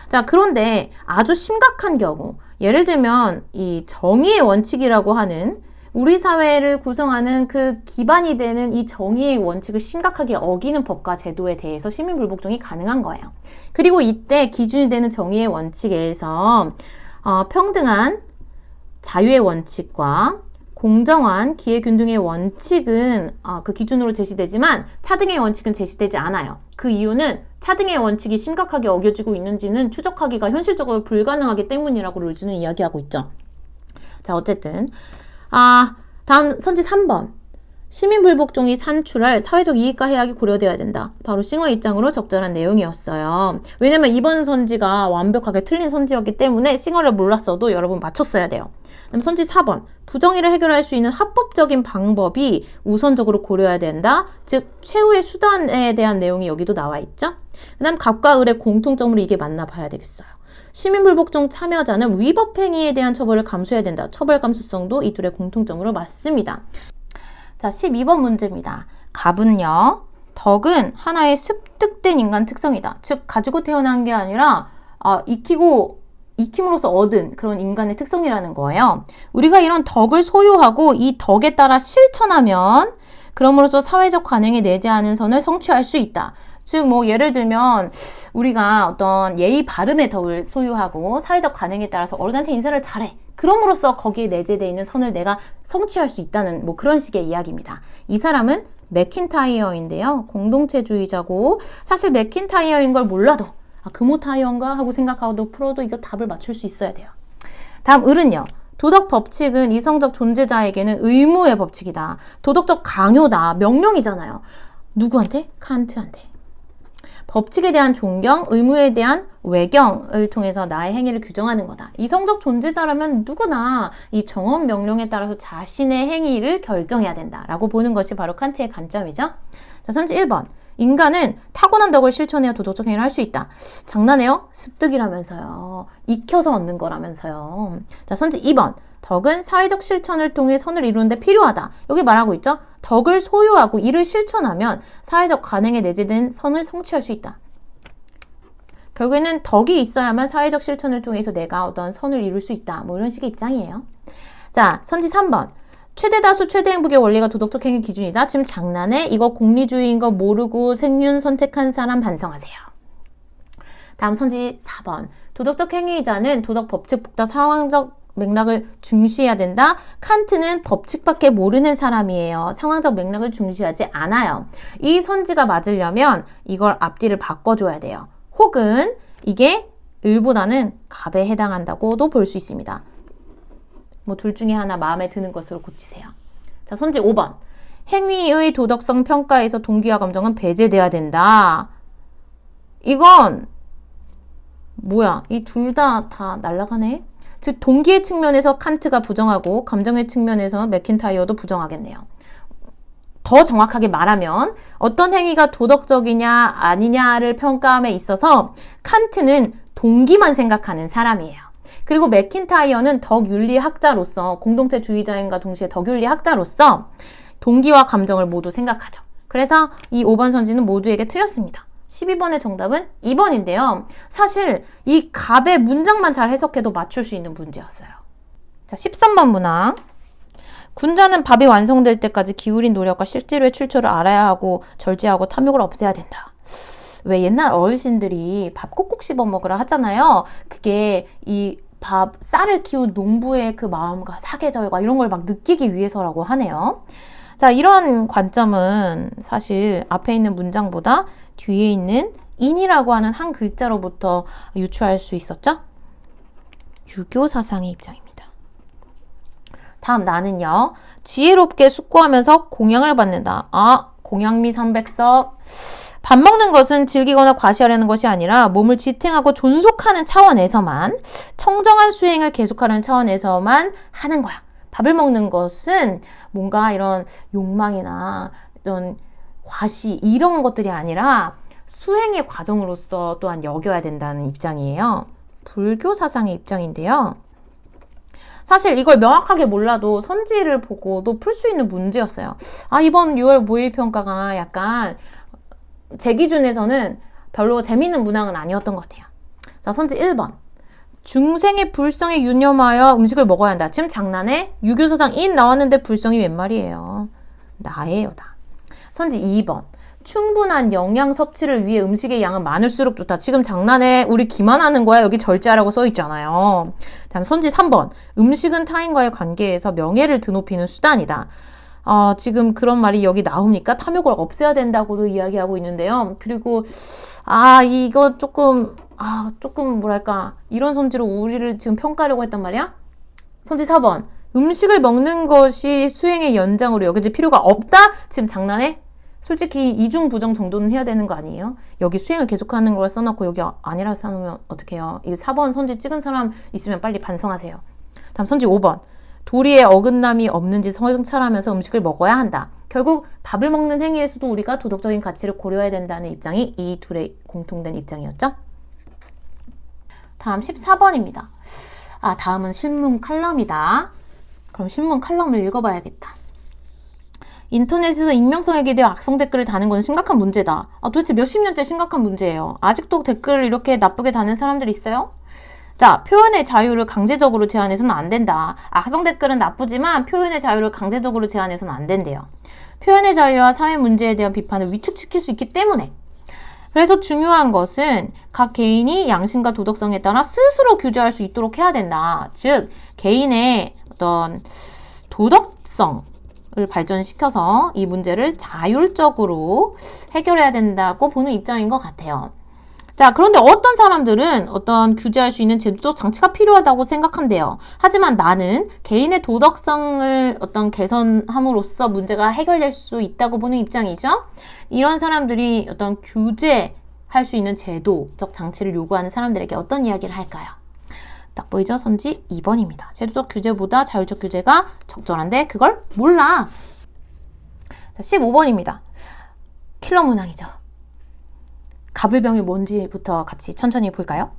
자, 그런데 아주 심각한 경우, 예를 들면 이 정의의 원칙이라고 하는 우리 사회를 구성하는 그 기반이 되는 이 정의의 원칙을 심각하게 어기는 법과 제도에 대해서 시민 불복종이 가능한 거예요. 그리고 이때 기준이 되는 정의의 원칙에서 평등한 자유의 원칙과 공정한 기회균등의 원칙은 그 기준으로 제시되지만 차등의 원칙은 제시되지 않아요. 그 이유는 차등의 원칙이 심각하게 어겨지고 있는지는 추적하기가 현실적으로 불가능하기 때문이라고 롤즈는 이야기하고 있죠. 자, 어쨌든 다음 선지 3번. 시민불복종이 산출할 사회적 이익과 해악이 고려되어야 된다. 바로 싱어의 입장으로 적절한 내용이었어요. 왜냐면 이번 선지가 완벽하게 틀린 선지였기 때문에 싱어를 몰랐어도 여러분 맞췄어야 돼요. 그다음 선지 4번. 부정의를 해결할 수 있는 합법적인 방법이 우선적으로 고려해야 된다. 즉 최후의 수단에 대한 내용이 여기도 나와 있죠. 그다음 갑과 을의 공통점으로 이게 맞나 봐야 되겠어요. 시민불복종 참여자는 위법행위에 대한 처벌을 감수해야 된다. 처벌 감수성도 이 둘의 공통점으로 맞습니다. 자, 12번 문제입니다. 갑은요, 덕은 하나의 습득된 인간 특성이다. 즉, 가지고 태어난 게 아니라 익힘으로써 얻은 그런 인간의 특성이라는 거예요. 우리가 이런 덕을 소유하고 이 덕에 따라 실천하면 그럼으로써 사회적 관행에 내재하는 선을 성취할 수 있다. 즉, 예를 들면, 우리가 어떤 예의 바름의 덕을 소유하고 사회적 관행에 따라서 어른한테 인사를 잘해. 그럼으로써 거기에 내재되어 있는 선을 내가 성취할 수 있다는 그런 식의 이야기입니다. 이 사람은 맥킨타이어인데요. 공동체주의자고, 사실 맥킨타이어인 걸 몰라도, 금호타이어인가 하고 생각하고도 풀어도 이거 답을 맞출 수 있어야 돼요. 다음, 을은요. 도덕 법칙은 이성적 존재자에게는 의무의 법칙이다. 도덕적 강요다. 명령이잖아요. 누구한테? 칸트한테. 법칙에 대한 존경, 의무에 대한 외경을 통해서 나의 행위를 규정하는 거다. 이성적 존재자라면 누구나 이 정언 명령에 따라서 자신의 행위를 결정해야 된다라고 보는 것이 바로 칸트의 관점이죠. 자, 선지 1번. 인간은 타고난 덕을 실천해야 도덕적 행위를 할 수 있다. 장난해요? 습득이라면서요. 익혀서 얻는 거라면서요. 자, 선지 2번. 덕은 사회적 실천을 통해 선을 이루는 데 필요하다. 여기 말하고 있죠? 덕을 소유하고 이를 실천하면 사회적 관행에 내재된 선을 성취할 수 있다. 결국에는 덕이 있어야만 사회적 실천을 통해서 내가 어떤 선을 이룰 수 있다. 이런 식의 입장이에요. 자, 선지 3번. 최대 다수 최대 행복의 원리가 도덕적 행위 기준이다. 지금 장난해? 이거 공리주의인 거 모르고 생륜 선택한 사람 반성하세요. 다음 선지 4번. 도덕적 행위자는 도덕 법칙 복다 상황적 맥락을 중시해야 된다. 칸트는 법칙밖에 모르는 사람이에요. 상황적 맥락을 중시하지 않아요. 이 선지가 맞으려면 이걸 앞뒤를 바꿔줘야 돼요. 혹은 이게 을보다는 갑에 해당한다고도 볼 수 있습니다. 둘 중에 하나 마음에 드는 것으로 고치세요. 자, 선지 5번. 행위의 도덕성 평가에서 동기와 감정은 배제돼야 된다. 이건 뭐야? 이 둘 다 날아가네? 즉 동기의 측면에서 칸트가 부정하고 감정의 측면에서 맥킨타이어도 부정하겠네요. 더 정확하게 말하면 어떤 행위가 도덕적이냐 아니냐를 평가함에 있어서 칸트는 동기만 생각하는 사람이에요. 그리고 맥킨타이어는 덕윤리학자로서, 공동체주의자인과 동시에 덕윤리학자로서 동기와 감정을 모두 생각하죠. 그래서 이 5번 선지는 모두에게 틀렸습니다. 12번의 정답은 2번인데요. 사실 이 갑의 문장만 잘 해석해도 맞출 수 있는 문제였어요. 자, 13번 문항. 군자는 밥이 완성될 때까지 기울인 노력과 실제로의 출처를 알아야 하고 절제하고 탐욕을 없애야 된다. 왜 옛날 어르신들이 밥 꼭꼭 씹어 먹으라 하잖아요. 그게 이 쌀을 키운 농부의 그 마음과 사계절과 이런 걸 막 느끼기 위해서라고 하네요. 자, 이런 관점은 사실 앞에 있는 문장보다 뒤에 있는 인이라고 하는 한 글자로부터 유추할 수 있었죠? 유교 사상의 입장입니다. 다음 나는요. 지혜롭게 숙고하면서 공양을 받는다. 공양미 300석. 밥 먹는 것은 즐기거나 과시하려는 것이 아니라 몸을 지탱하고 존속하는 차원에서만, 청정한 수행을 계속하는 차원에서만 하는 거야. 밥을 먹는 것은 뭔가 이런 욕망이나 이런 과시 이런 것들이 아니라 수행의 과정으로서 또한 여겨야 된다는 입장이에요. 불교 사상의 입장인데요. 사실 이걸 명확하게 몰라도 선지를 보고도 풀 수 있는 문제였어요. 이번 6월 모의평가가 약간 제 기준에서는 별로 재밌는 문항은 아니었던 것 같아요. 자, 선지 1번. 중생의 불성에 유념하여 음식을 먹어야 한다. 지금 장난해? 유교사상 인 나왔는데 불성이 웬 말이에요. 나예요, 나. 선지 2번. 충분한 영양 섭취를 위해 음식의 양은 많을수록 좋다. 지금 장난해? 우리 기만하는 거야? 여기 절제하라고 써 있잖아요. 다음 선지 3번. 음식은 타인과의 관계에서 명예를 드높이는 수단이다. 지금 그런 말이 여기 나옵니까? 탐욕을 없애야 된다고도 이야기하고 있는데요. 그리고 이거 조금 뭐랄까, 이런 선지로 우리를 지금 평가하려고 했단 말이야? 선지 4번. 음식을 먹는 것이 수행의 연장으로 여겨질 필요가 없다? 지금 장난해? 솔직히 이중 부정 정도는 해야 되는 거 아니에요? 여기 수행을 계속하는 걸 써놓고 여기 아니라 써놓으면 어떡해요? 이 4번 선지 찍은 사람 있으면 빨리 반성하세요. 다음 선지 5번. 도리에 어긋남이 없는지 성찰하면서 음식을 먹어야 한다. 결국 밥을 먹는 행위에서도 우리가 도덕적인 가치를 고려해야 된다는 입장이 이 둘의 공통된 입장이었죠. 다음 14번입니다. 다음은 신문 칼럼이다. 그럼 신문 칼럼을 읽어봐야겠다. 인터넷에서 익명성에 대해 악성 댓글을 다는 건 심각한 문제다. 도대체 몇십 년째 심각한 문제예요. 아직도 댓글을 이렇게 나쁘게 다는 사람들이 있어요? 자, 표현의 자유를 강제적으로 제한해서는 안 된다. 악성 댓글은 나쁘지만 표현의 자유를 강제적으로 제한해서는 안 된대요. 표현의 자유와 사회 문제에 대한 비판을 위축시킬 수 있기 때문에. 그래서 중요한 것은 각 개인이 양심과 도덕성에 따라 스스로 규제할 수 있도록 해야 된다. 즉, 개인의 어떤 도덕성을 발전시켜서 이 문제를 자율적으로 해결해야 된다고 보는 입장인 것 같아요. 자, 그런데 어떤 사람들은 어떤 규제할 수 있는 제도적 장치가 필요하다고 생각한대요. 하지만 나는 개인의 도덕성을 어떤 개선함으로써 문제가 해결될 수 있다고 보는 입장이죠. 이런 사람들이 어떤 규제할 수 있는 제도적 장치를 요구하는 사람들에게 어떤 이야기를 할까요? 딱 보이죠? 선지 2번입니다. 제도적 규제보다 자율적 규제가 적절한데 그걸 몰라. 자, 15번입니다. 킬러 문항이죠. 가불병이 뭔지부터 같이 천천히 볼까요?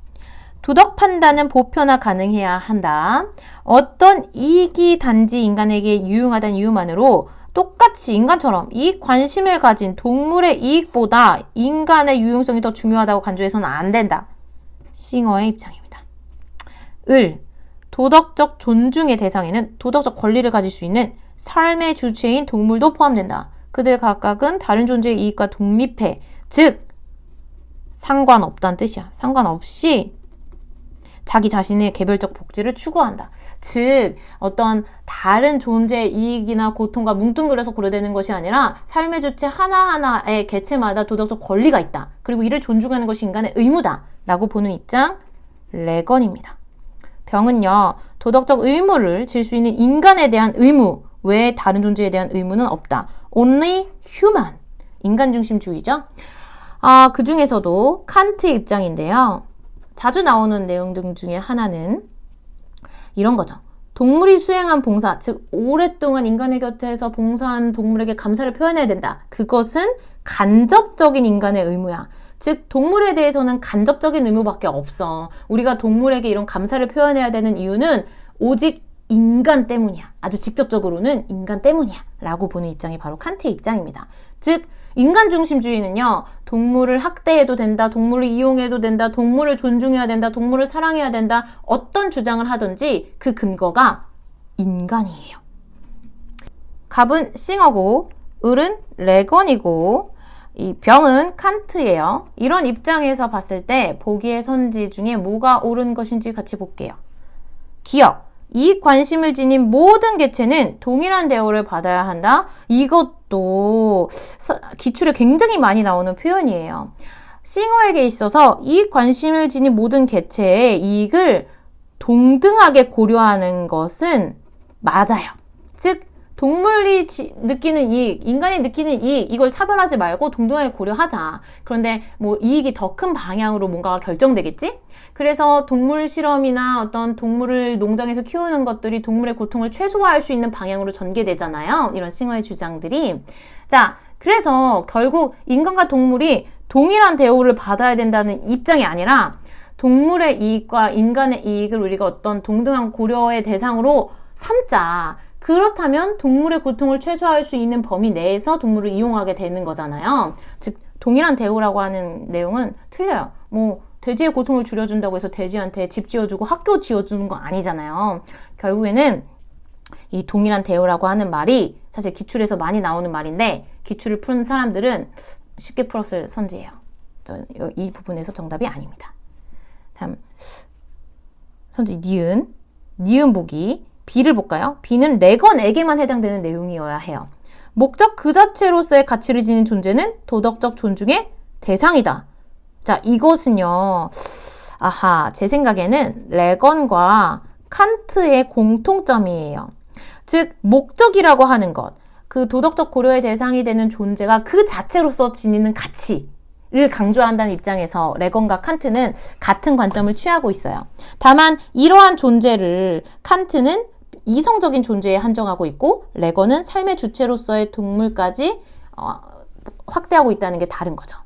도덕 판단은 보편화 가능해야 한다. 어떤 이익이 단지 인간에게 유용하다는 이유만으로 똑같이 인간처럼 이익 관심을 가진 동물의 이익보다 인간의 유용성이 더 중요하다고 간주해서는 안 된다. 싱어의 입장입니다. 도덕적 존중의 대상에는 도덕적 권리를 가질 수 있는 삶의 주체인 동물도 포함된다. 그들 각각은 다른 존재의 이익과 독립해. 즉, 상관없다는 뜻이야. 상관없이 자기 자신의 개별적 복지를 추구한다. 즉, 어떤 다른 존재의 이익이나 고통과 뭉뚱그려서 고려되는 것이 아니라 삶의 주체 하나하나의 개체마다 도덕적 권리가 있다. 그리고 이를 존중하는 것이 인간의 의무다. 라고 보는 입장, 레건입니다. 병은요, 도덕적 의무를 질 수 있는 인간에 대한 의무 외에 다른 존재에 대한 의무는 없다. Only human. 인간 중심주의죠. 그 중에서도 칸트의 입장인데요. 자주 나오는 내용들 중에 하나는 이런 거죠. 동물이 수행한 봉사, 즉 오랫동안 인간의 곁에서 봉사한 동물에게 감사를 표현해야 된다. 그것은 간접적인 인간의 의무야. 즉 동물에 대해서는 간접적인 의무밖에 없어. 우리가 동물에게 이런 감사를 표현해야 되는 이유는 오직 인간 때문이야. 아주 직접적으로는 인간 때문이야 라고 보는 입장이 바로 칸트의 입장입니다. 즉 인간 중심주의는요, 동물을 학대해도 된다, 동물을 이용해도 된다, 동물을 존중해야 된다, 동물을 사랑해야 된다, 어떤 주장을 하든지 그 근거가 인간이에요. 갑은 싱어고 을은 레건이고 이 병은 칸트예요. 이런 입장에서 봤을 때 보기의 선지 중에 뭐가 옳은 것인지 같이 볼게요. 기억, 이익 관심을 지닌 모든 개체는 동일한 대우를 받아야 한다. 이것도 기출에 굉장히 많이 나오는 표현이에요. 싱어에게 있어서 이익 관심을 지닌 모든 개체의 이익을 동등하게 고려하는 것은 맞아요. 즉 동물이 느끼는 이익, 인간이 느끼는 이익, 이걸 차별하지 말고 동등하게 고려하자. 그런데 뭐 이익이 더 큰 방향으로 뭔가가 결정되겠지? 그래서 동물 실험이나 어떤 동물을 농장에서 키우는 것들이 동물의 고통을 최소화할 수 있는 방향으로 전개되잖아요. 이런 싱어의 주장들이. 자, 그래서 결국 인간과 동물이 동일한 대우를 받아야 된다는 입장이 아니라 동물의 이익과 인간의 이익을 우리가 어떤 동등한 고려의 대상으로 삼자. 그렇다면 동물의 고통을 최소화할 수 있는 범위 내에서 동물을 이용하게 되는 거잖아요. 즉 동일한 대우라고 하는 내용은 틀려요. 뭐 돼지의 고통을 줄여준다고 해서 돼지한테 집 지어주고 학교 지어주는 거 아니잖아요. 결국에는 이 동일한 대우라고 하는 말이 사실 기출에서 많이 나오는 말인데 기출을 푼 사람들은 쉽게 풀었을 선지예요. 이 부분에서 정답이 아닙니다. 다음 선지 니은 보기 B를 볼까요? B는 레건에게만 해당되는 내용이어야 해요. 목적 그 자체로서의 가치를 지닌 존재는 도덕적 존중의 대상이다. 자, 이것은요. 제 생각에는 레건과 칸트의 공통점이에요. 즉, 목적이라고 하는 것, 그 도덕적 고려의 대상이 되는 존재가 그 자체로서 지니는 가치를 강조한다는 입장에서 레건과 칸트는 같은 관점을 취하고 있어요. 다만 이러한 존재를 칸트는 이성적인 존재에 한정하고 있고 레건은 삶의 주체로서의 동물까지 확대하고 있다는 게 다른 거죠.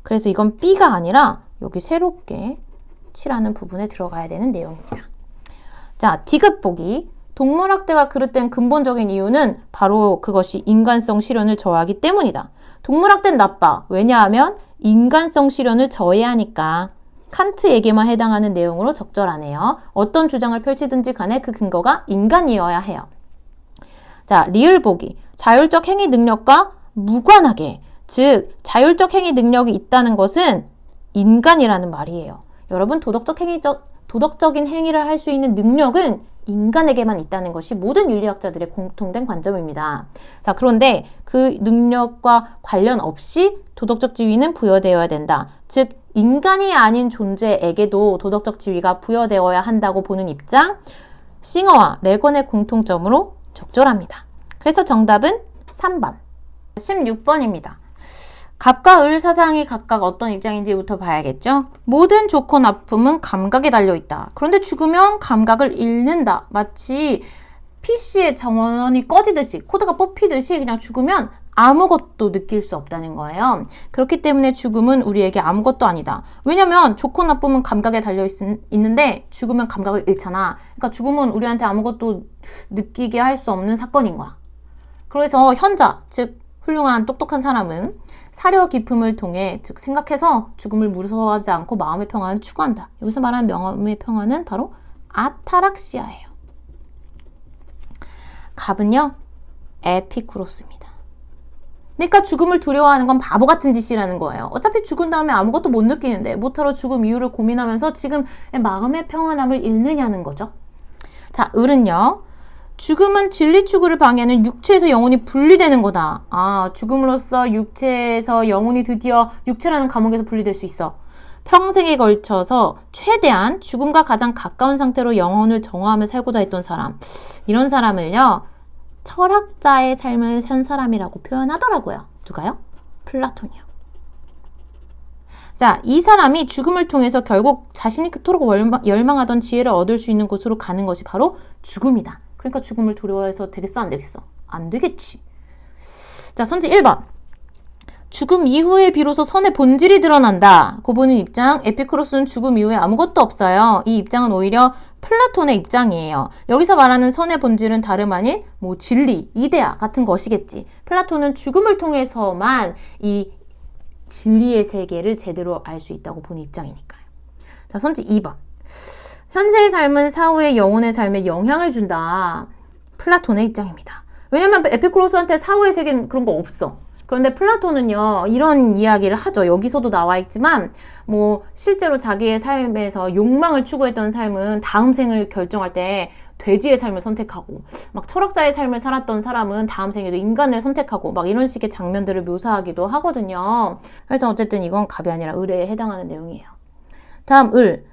그래서 이건 B가 아니라 여기 새롭게 칠하는 부분에 들어가야 되는 내용입니다. 자, D급 보기. 동물학대가 그릇된 근본적인 이유는 바로 그것이 인간성 실현을 저하하기 때문이다. 동물학대는 나빠. 왜냐하면 인간성 실현을 저해하니까. 칸트에게만 해당하는 내용으로 적절하네요. 어떤 주장을 펼치든지 간에 그 근거가 인간이어야 해요. 자, 리을 보기. 자율적 행위 능력과 무관하게, 즉 자율적 행위 능력이 있다는 것은 인간이라는 말이에요. 여러분, 도덕적인 행위를 할 수 있는 능력은 인간에게만 있다는 것이 모든 윤리학자들의 공통된 관점입니다. 자, 그런데 그 능력과 관련 없이 도덕적 지위는 부여되어야 된다. 즉 인간이 아닌 존재에게도 도덕적 지위가 부여되어야 한다고 보는 입장, 싱어와 레건의 공통점으로 적절합니다. 그래서 정답은 3번. 16번입니다. 갑과 을 사상이 각각 어떤 입장인지부터 봐야겠죠? 모든 좋고 나쁨은 감각에 달려있다. 그런데 죽으면 감각을 잃는다. 마치 PC의 전원이 꺼지듯이, 코드가 뽑히듯이 그냥 죽으면 아무것도 느낄 수 없다는 거예요. 그렇기 때문에 죽음은 우리에게 아무것도 아니다. 왜냐면 좋고 나쁨은 감각에 달려있는데 죽으면 감각을 잃잖아. 그러니까 죽음은 우리한테 아무것도 느끼게 할 수 없는 사건인 거야. 그래서 현자, 즉 훌륭한 똑똑한 사람은 사려 깊음을 통해, 즉 생각해서 죽음을 무서워하지 않고 마음의 평안을 추구한다. 여기서 말하는 마음의 평안은 바로 아타락시아예요. 갑은요, 에피쿠로스입니다. 그러니까 죽음을 두려워하는 건 바보 같은 짓이라는 거예요. 어차피 죽은 다음에 아무것도 못 느끼는데 못하러 죽음 이유를 고민하면서 지금 마음의 평안함을 잃느냐는 거죠. 자, 을은요. 죽음은 진리 추구를 방해하는 육체에서 영혼이 분리되는 거다. 죽음으로써 육체에서 영혼이 드디어 육체라는 감옥에서 분리될 수 있어. 평생에 걸쳐서 최대한 죽음과 가장 가까운 상태로 영혼을 정화하며 살고자 했던 사람. 이런 사람을요. 철학자의 삶을 산 사람이라고 표현하더라고요. 누가요? 플라톤이요. 자, 이 사람이 죽음을 통해서 결국 자신이 그토록 열망하던 지혜를 얻을 수 있는 곳으로 가는 것이 바로 죽음이다. 그러니까 죽음을 두려워해서 되겠어? 안 되겠어? 안 되겠지. 자, 선지 1번. 죽음 이후에 비로소 선의 본질이 드러난다. 고 보는 입장, 에피쿠로스는 죽음 이후에 아무것도 없어요. 이 입장은 오히려 플라톤의 입장이에요. 여기서 말하는 선의 본질은 다름 아닌 뭐 진리, 이데아 같은 것이겠지. 플라톤은 죽음을 통해서만 이 진리의 세계를 제대로 알 수 있다고 보는 입장이니까요. 자, 선지 2번. 현세의 삶은 사후의 영혼의 삶에 영향을 준다. 플라톤의 입장입니다. 왜냐면 에피쿠로스한테 사후의 세계는 그런 거 없어. 그런데 플라톤은요, 이런 이야기를 하죠. 여기서도 나와 있지만, 뭐, 실제로 자기의 삶에서 욕망을 추구했던 삶은 다음 생을 결정할 때 돼지의 삶을 선택하고, 막 철학자의 삶을 살았던 사람은 다음 생에도 인간을 선택하고, 막 이런 식의 장면들을 묘사하기도 하거든요. 그래서 어쨌든 이건 갑이 아니라 을에 해당하는 내용이에요. 다음, 을.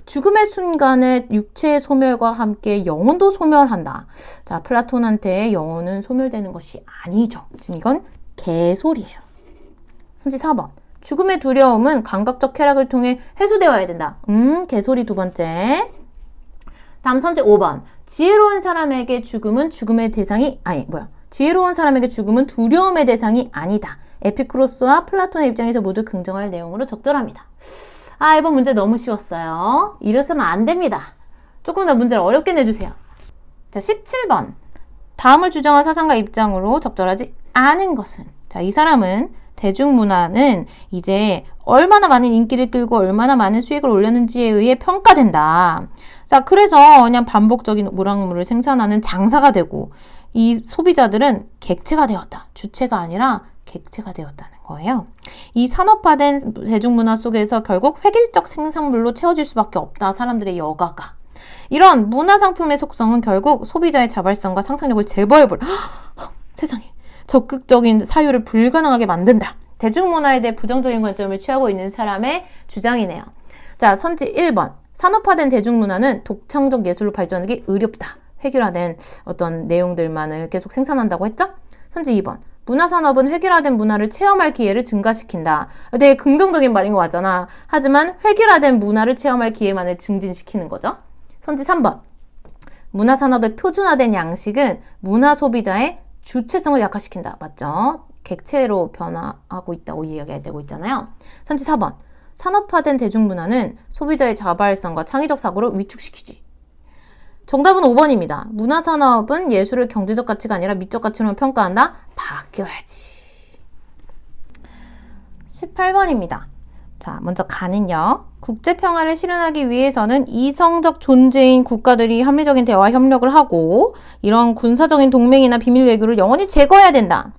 죽음의 순간에 육체의 소멸과 함께 영혼도 소멸한다. 자, 플라톤한테 영혼은 소멸되는 것이 아니죠. 지금 이건 개소리예요. 선지 4번. 죽음의 두려움은 감각적 쾌락을 통해 해소되어야 된다. 개소리 두 번째. 다음 선지 5번. 지혜로운 사람에게 죽음은 지혜로운 사람에게 죽음은 두려움의 대상이 아니다. 에피쿠로스와 플라톤의 입장에서 모두 긍정할 내용으로 적절합니다. 이번 문제 너무 쉬웠어요. 이래서는 안 됩니다. 조금 더 문제를 어렵게 내주세요. 자, 17번. 다음을 주장한 사상가 입장으로 적절하지 않은 것은, 자, 이 사람은 대중문화는 이제 얼마나 많은 인기를 끌고 얼마나 많은 수익을 올렸는지에 의해 평가된다. 자, 그래서 그냥 반복적인 오락물을 생산하는 장사가 되고 이 소비자들은 객체가 되었다. 주체가 아니라 객체가 되었다는 거예요. 이 산업화된 대중문화 속에서 결국 획일적 생산물로 채워질 수밖에 없다. 사람들의 여가가. 이런 문화상품의 속성은 결국 소비자의 자발성과 상상력을 제거해버려. 세상에. 적극적인 사유를 불가능하게 만든다. 대중문화에 대해 부정적인 관점을 취하고 있는 사람의 주장이네요. 자, 선지 1번. 산업화된 대중문화는 독창적 예술로 발전하기 어렵다. 획일화된 어떤 내용들만을 계속 생산한다고 했죠? 선지 2번. 문화산업은 획일화된 문화를 체험할 기회를 증가시킨다. 되게 긍정적인 말인 것 같잖아. 하지만 획일화된 문화를 체험할 기회만을 증진시키는 거죠. 선지 3번. 문화산업의 표준화된 양식은 문화 소비자의 주체성을 약화시킨다. 맞죠? 객체로 변화하고 있다고 이야기되고 있잖아요. 선지 4번. 산업화된 대중문화는 소비자의 자발성과 창의적 사고를 위축시키지. 정답은 5번입니다. 문화산업은 예술을 경제적 가치가 아니라 미적 가치로 평가한다. 바뀌어야지. 18번입니다. 자, 먼저 가는요. 국제평화를 실현하기 위해서는 이성적 존재인 국가들이 합리적인 대화 협력을 하고 이런 군사적인 동맹이나 비밀 외교를 영원히 제거해야 된다.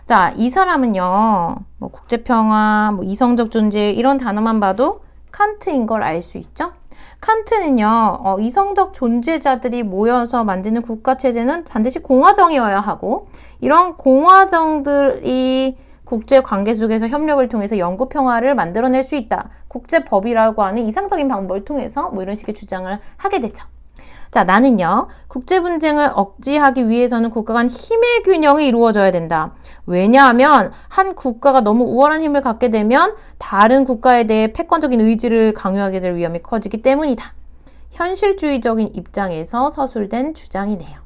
자, 이 사람은요. 뭐 국제평화, 뭐 이성적 존재 이런 단어만 봐도 칸트인 걸 알 수 있죠? 칸트는요, 이성적 존재자들이 모여서 만드는 국가체제는 반드시 공화정이어야 하고, 이런 공화정들이 국제관계 속에서 협력을 통해서 영구평화를 만들어낼 수 있다. 국제법이라고 하는 이상적인 방법을 통해서 뭐 이런 식의 주장을 하게 되죠. 자, 나는요, 국제분쟁을 억제하기 위해서는 국가 간 힘의 균형이 이루어져야 된다. 왜냐하면 한 국가가 너무 우월한 힘을 갖게 되면 다른 국가에 대해 패권적인 의지를 강요하게 될 위험이 커지기 때문이다. 현실주의적인 입장에서 서술된 주장이네요.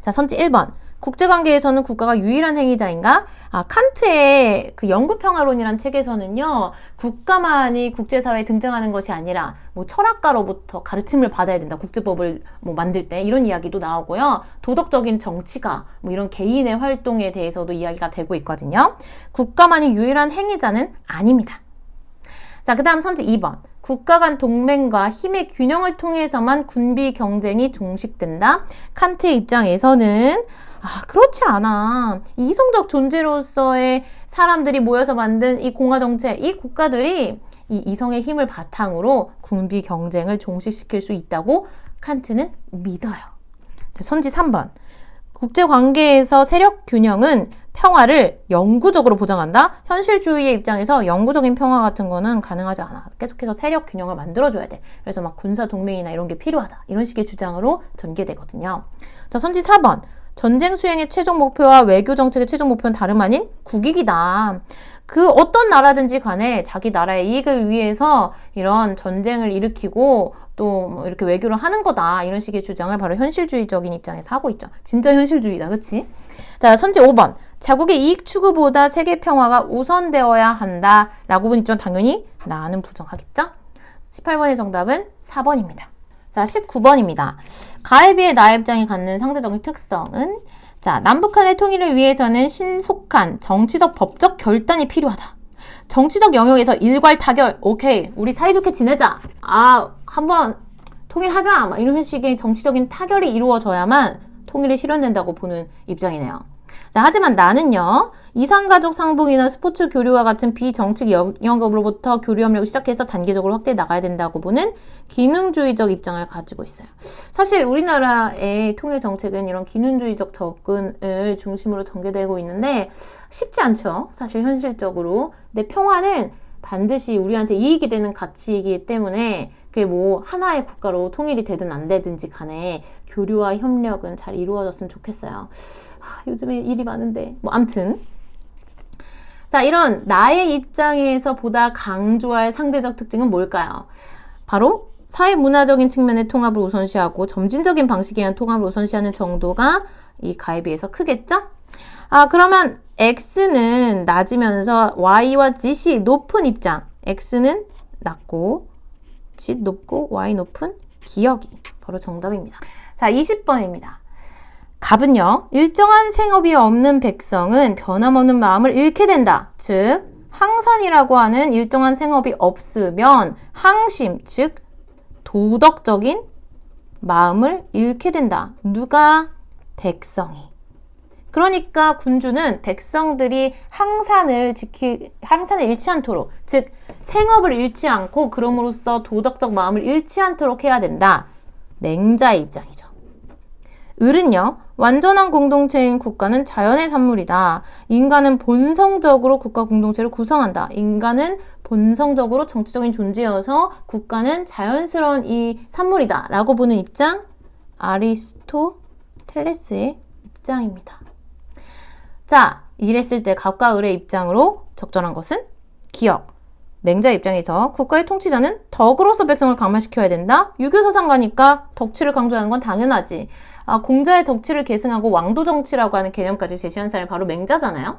자, 선지 1번. 국제관계에서는 국가가 유일한 행위자인가? 칸트의 그 영구평화론이란 책에서는요, 국가만이 국제사회에 등장하는 것이 아니라, 뭐, 철학가로부터 가르침을 받아야 된다. 국제법을 뭐 만들 때. 이런 이야기도 나오고요. 도덕적인 정치가, 뭐 이런 개인의 활동에 대해서도 이야기가 되고 있거든요. 국가만이 유일한 행위자는 아닙니다. 자, 그 다음 선지 2번. 국가 간 동맹과 힘의 균형을 통해서만 군비 경쟁이 종식된다. 칸트의 입장에서는 그렇지 않아. 이성적 존재로서의 사람들이 모여서 만든 이 공화정체, 이 국가들이 이 이성의 힘을 바탕으로 군비 경쟁을 종식시킬 수 있다고 칸트는 믿어요. 자, 선지 3번. 국제관계에서 세력 균형은 평화를 영구적으로 보장한다. 현실주의의 입장에서 영구적인 평화 같은 거는 가능하지 않아. 계속해서 세력 균형을 만들어줘야 돼. 그래서 막 군사 동맹이나 이런 게 필요하다. 이런 식의 주장으로 전개되거든요. 자, 선지 4번. 전쟁 수행의 최종 목표와 외교 정책의 최종 목표는 다름 아닌 국익이다. 그 어떤 나라든지 간에 자기 나라의 이익을 위해서 이런 전쟁을 일으키고 또 뭐 이렇게 외교를 하는 거다. 이런 식의 주장을 바로 현실주의적인 입장에서 하고 있죠. 진짜 현실주의다. 그치? 자, 선제 5번. 자국의 이익 추구보다 세계 평화가 우선되어야 한다. 라고 본 입장 당연히 나는 부정하겠죠? 18번의 정답은 4번입니다. 자, 19번입니다. 가에 비해 나의 입장이 갖는 상대적인 특성은 자, 남북한의 통일을 위해서는 신속한 정치적 법적 결단이 필요하다. 정치적 영역에서 일괄 타결. 오케이. 우리 사이좋게 지내자. 한번 통일하자. 막 이런 식의 정치적인 타결이 이루어져야만 통일이 실현된다고 보는 입장이네요. 자, 하지만 나는요, 이산가족 상봉이나 스포츠 교류와 같은 비정책 영역으로부터 교류 협력을 시작해서 단계적으로 확대해 나가야 된다고 보는 기능주의적 입장을 가지고 있어요. 사실 우리나라의 통일 정책은 이런 기능주의적 접근을 중심으로 전개되고 있는데 쉽지 않죠. 사실 현실적으로. 근데 평화는 반드시 우리한테 이익이 되는 가치이기 때문에 그게 뭐 하나의 국가로 통일이 되든 안 되든지 간에 교류와 협력은 잘 이루어졌으면 좋겠어요. 요즘에 일이 많은데 뭐 암튼 자, 이런 나의 입장에서 보다 강조할 상대적 특징은 뭘까요? 바로 사회문화적인 측면의 통합을 우선시하고 점진적인 방식에 의한 통합을 우선시하는 정도가 이 가에 비해서 크겠죠? 그러면 X는 낮으면서 Y와 Z이 높은 입장. X는 낮고 Z 높고 Y 높은 기역이 바로 정답입니다. 자, 20번입니다. 갑은요, 일정한 생업이 없는 백성은 변함없는 마음을 잃게 된다. 즉, 항산이라고 하는 일정한 생업이 없으면 항심, 즉 도덕적인 마음을 잃게 된다. 누가? 백성이. 그러니까 군주는 백성들이 항산을 잃지 않도록, 즉 생업을 잃지 않고 그럼으로써 도덕적 마음을 잃지 않도록 해야 된다. 맹자의 입장이죠. 을은요, 완전한 공동체인 국가는 자연의 산물이다. 인간은 본성적으로 국가 공동체를 구성한다. 인간은 본성적으로 정치적인 존재여서 국가는 자연스러운 이 산물이다. 라고 보는 입장, 아리스토텔레스의 입장입니다. 자, 이랬을 때 갑과 을의 입장으로 적절한 것은 기역. 맹자의 입장에서 국가의 통치자는 덕으로서 백성을 강화시켜야 된다. 유교사상 가니까 덕치를 강조하는 건 당연하지. 공자의 덕치를 계승하고 왕도 정치라고 하는 개념까지 제시한 사람이 바로 맹자잖아요.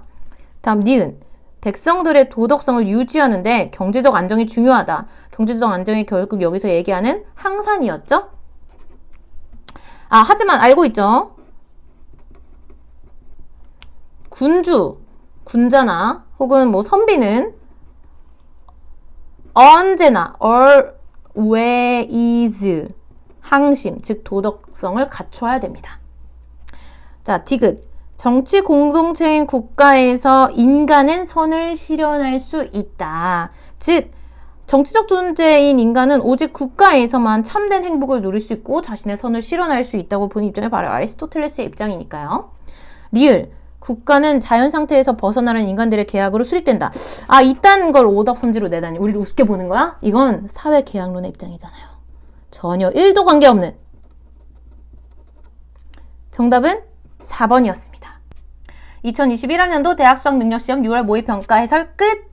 다음 니은. 백성들의 도덕성을 유지하는데 경제적 안정이 중요하다. 경제적 안정이 결국 여기서 얘기하는 항산이었죠. 하지만 알고 있죠. 군자나 혹은 뭐 선비는 언제나 always 항심, 즉 도덕성을 갖춰야 됩니다. 자, 디귿. 정치 공동체인 국가에서 인간은 선을 실현할 수 있다. 즉, 정치적 존재인 인간은 오직 국가에서만 참된 행복을 누릴 수 있고 자신의 선을 실현할 수 있다고 보는 입장이 바로 아리스토텔레스의 입장이니까요. 리을. 국가는 자연 상태에서 벗어나는 인간들의 계약으로 수립된다. 이딴 걸 오답선지로 내다니 우리를 우습게 보는 거야? 이건 사회계약론의 입장이잖아요. 전혀 1도 관계없는. 정답은 4번이었습니다. 2021학년도 대학수학능력시험 6월 모의평가 해설 끝!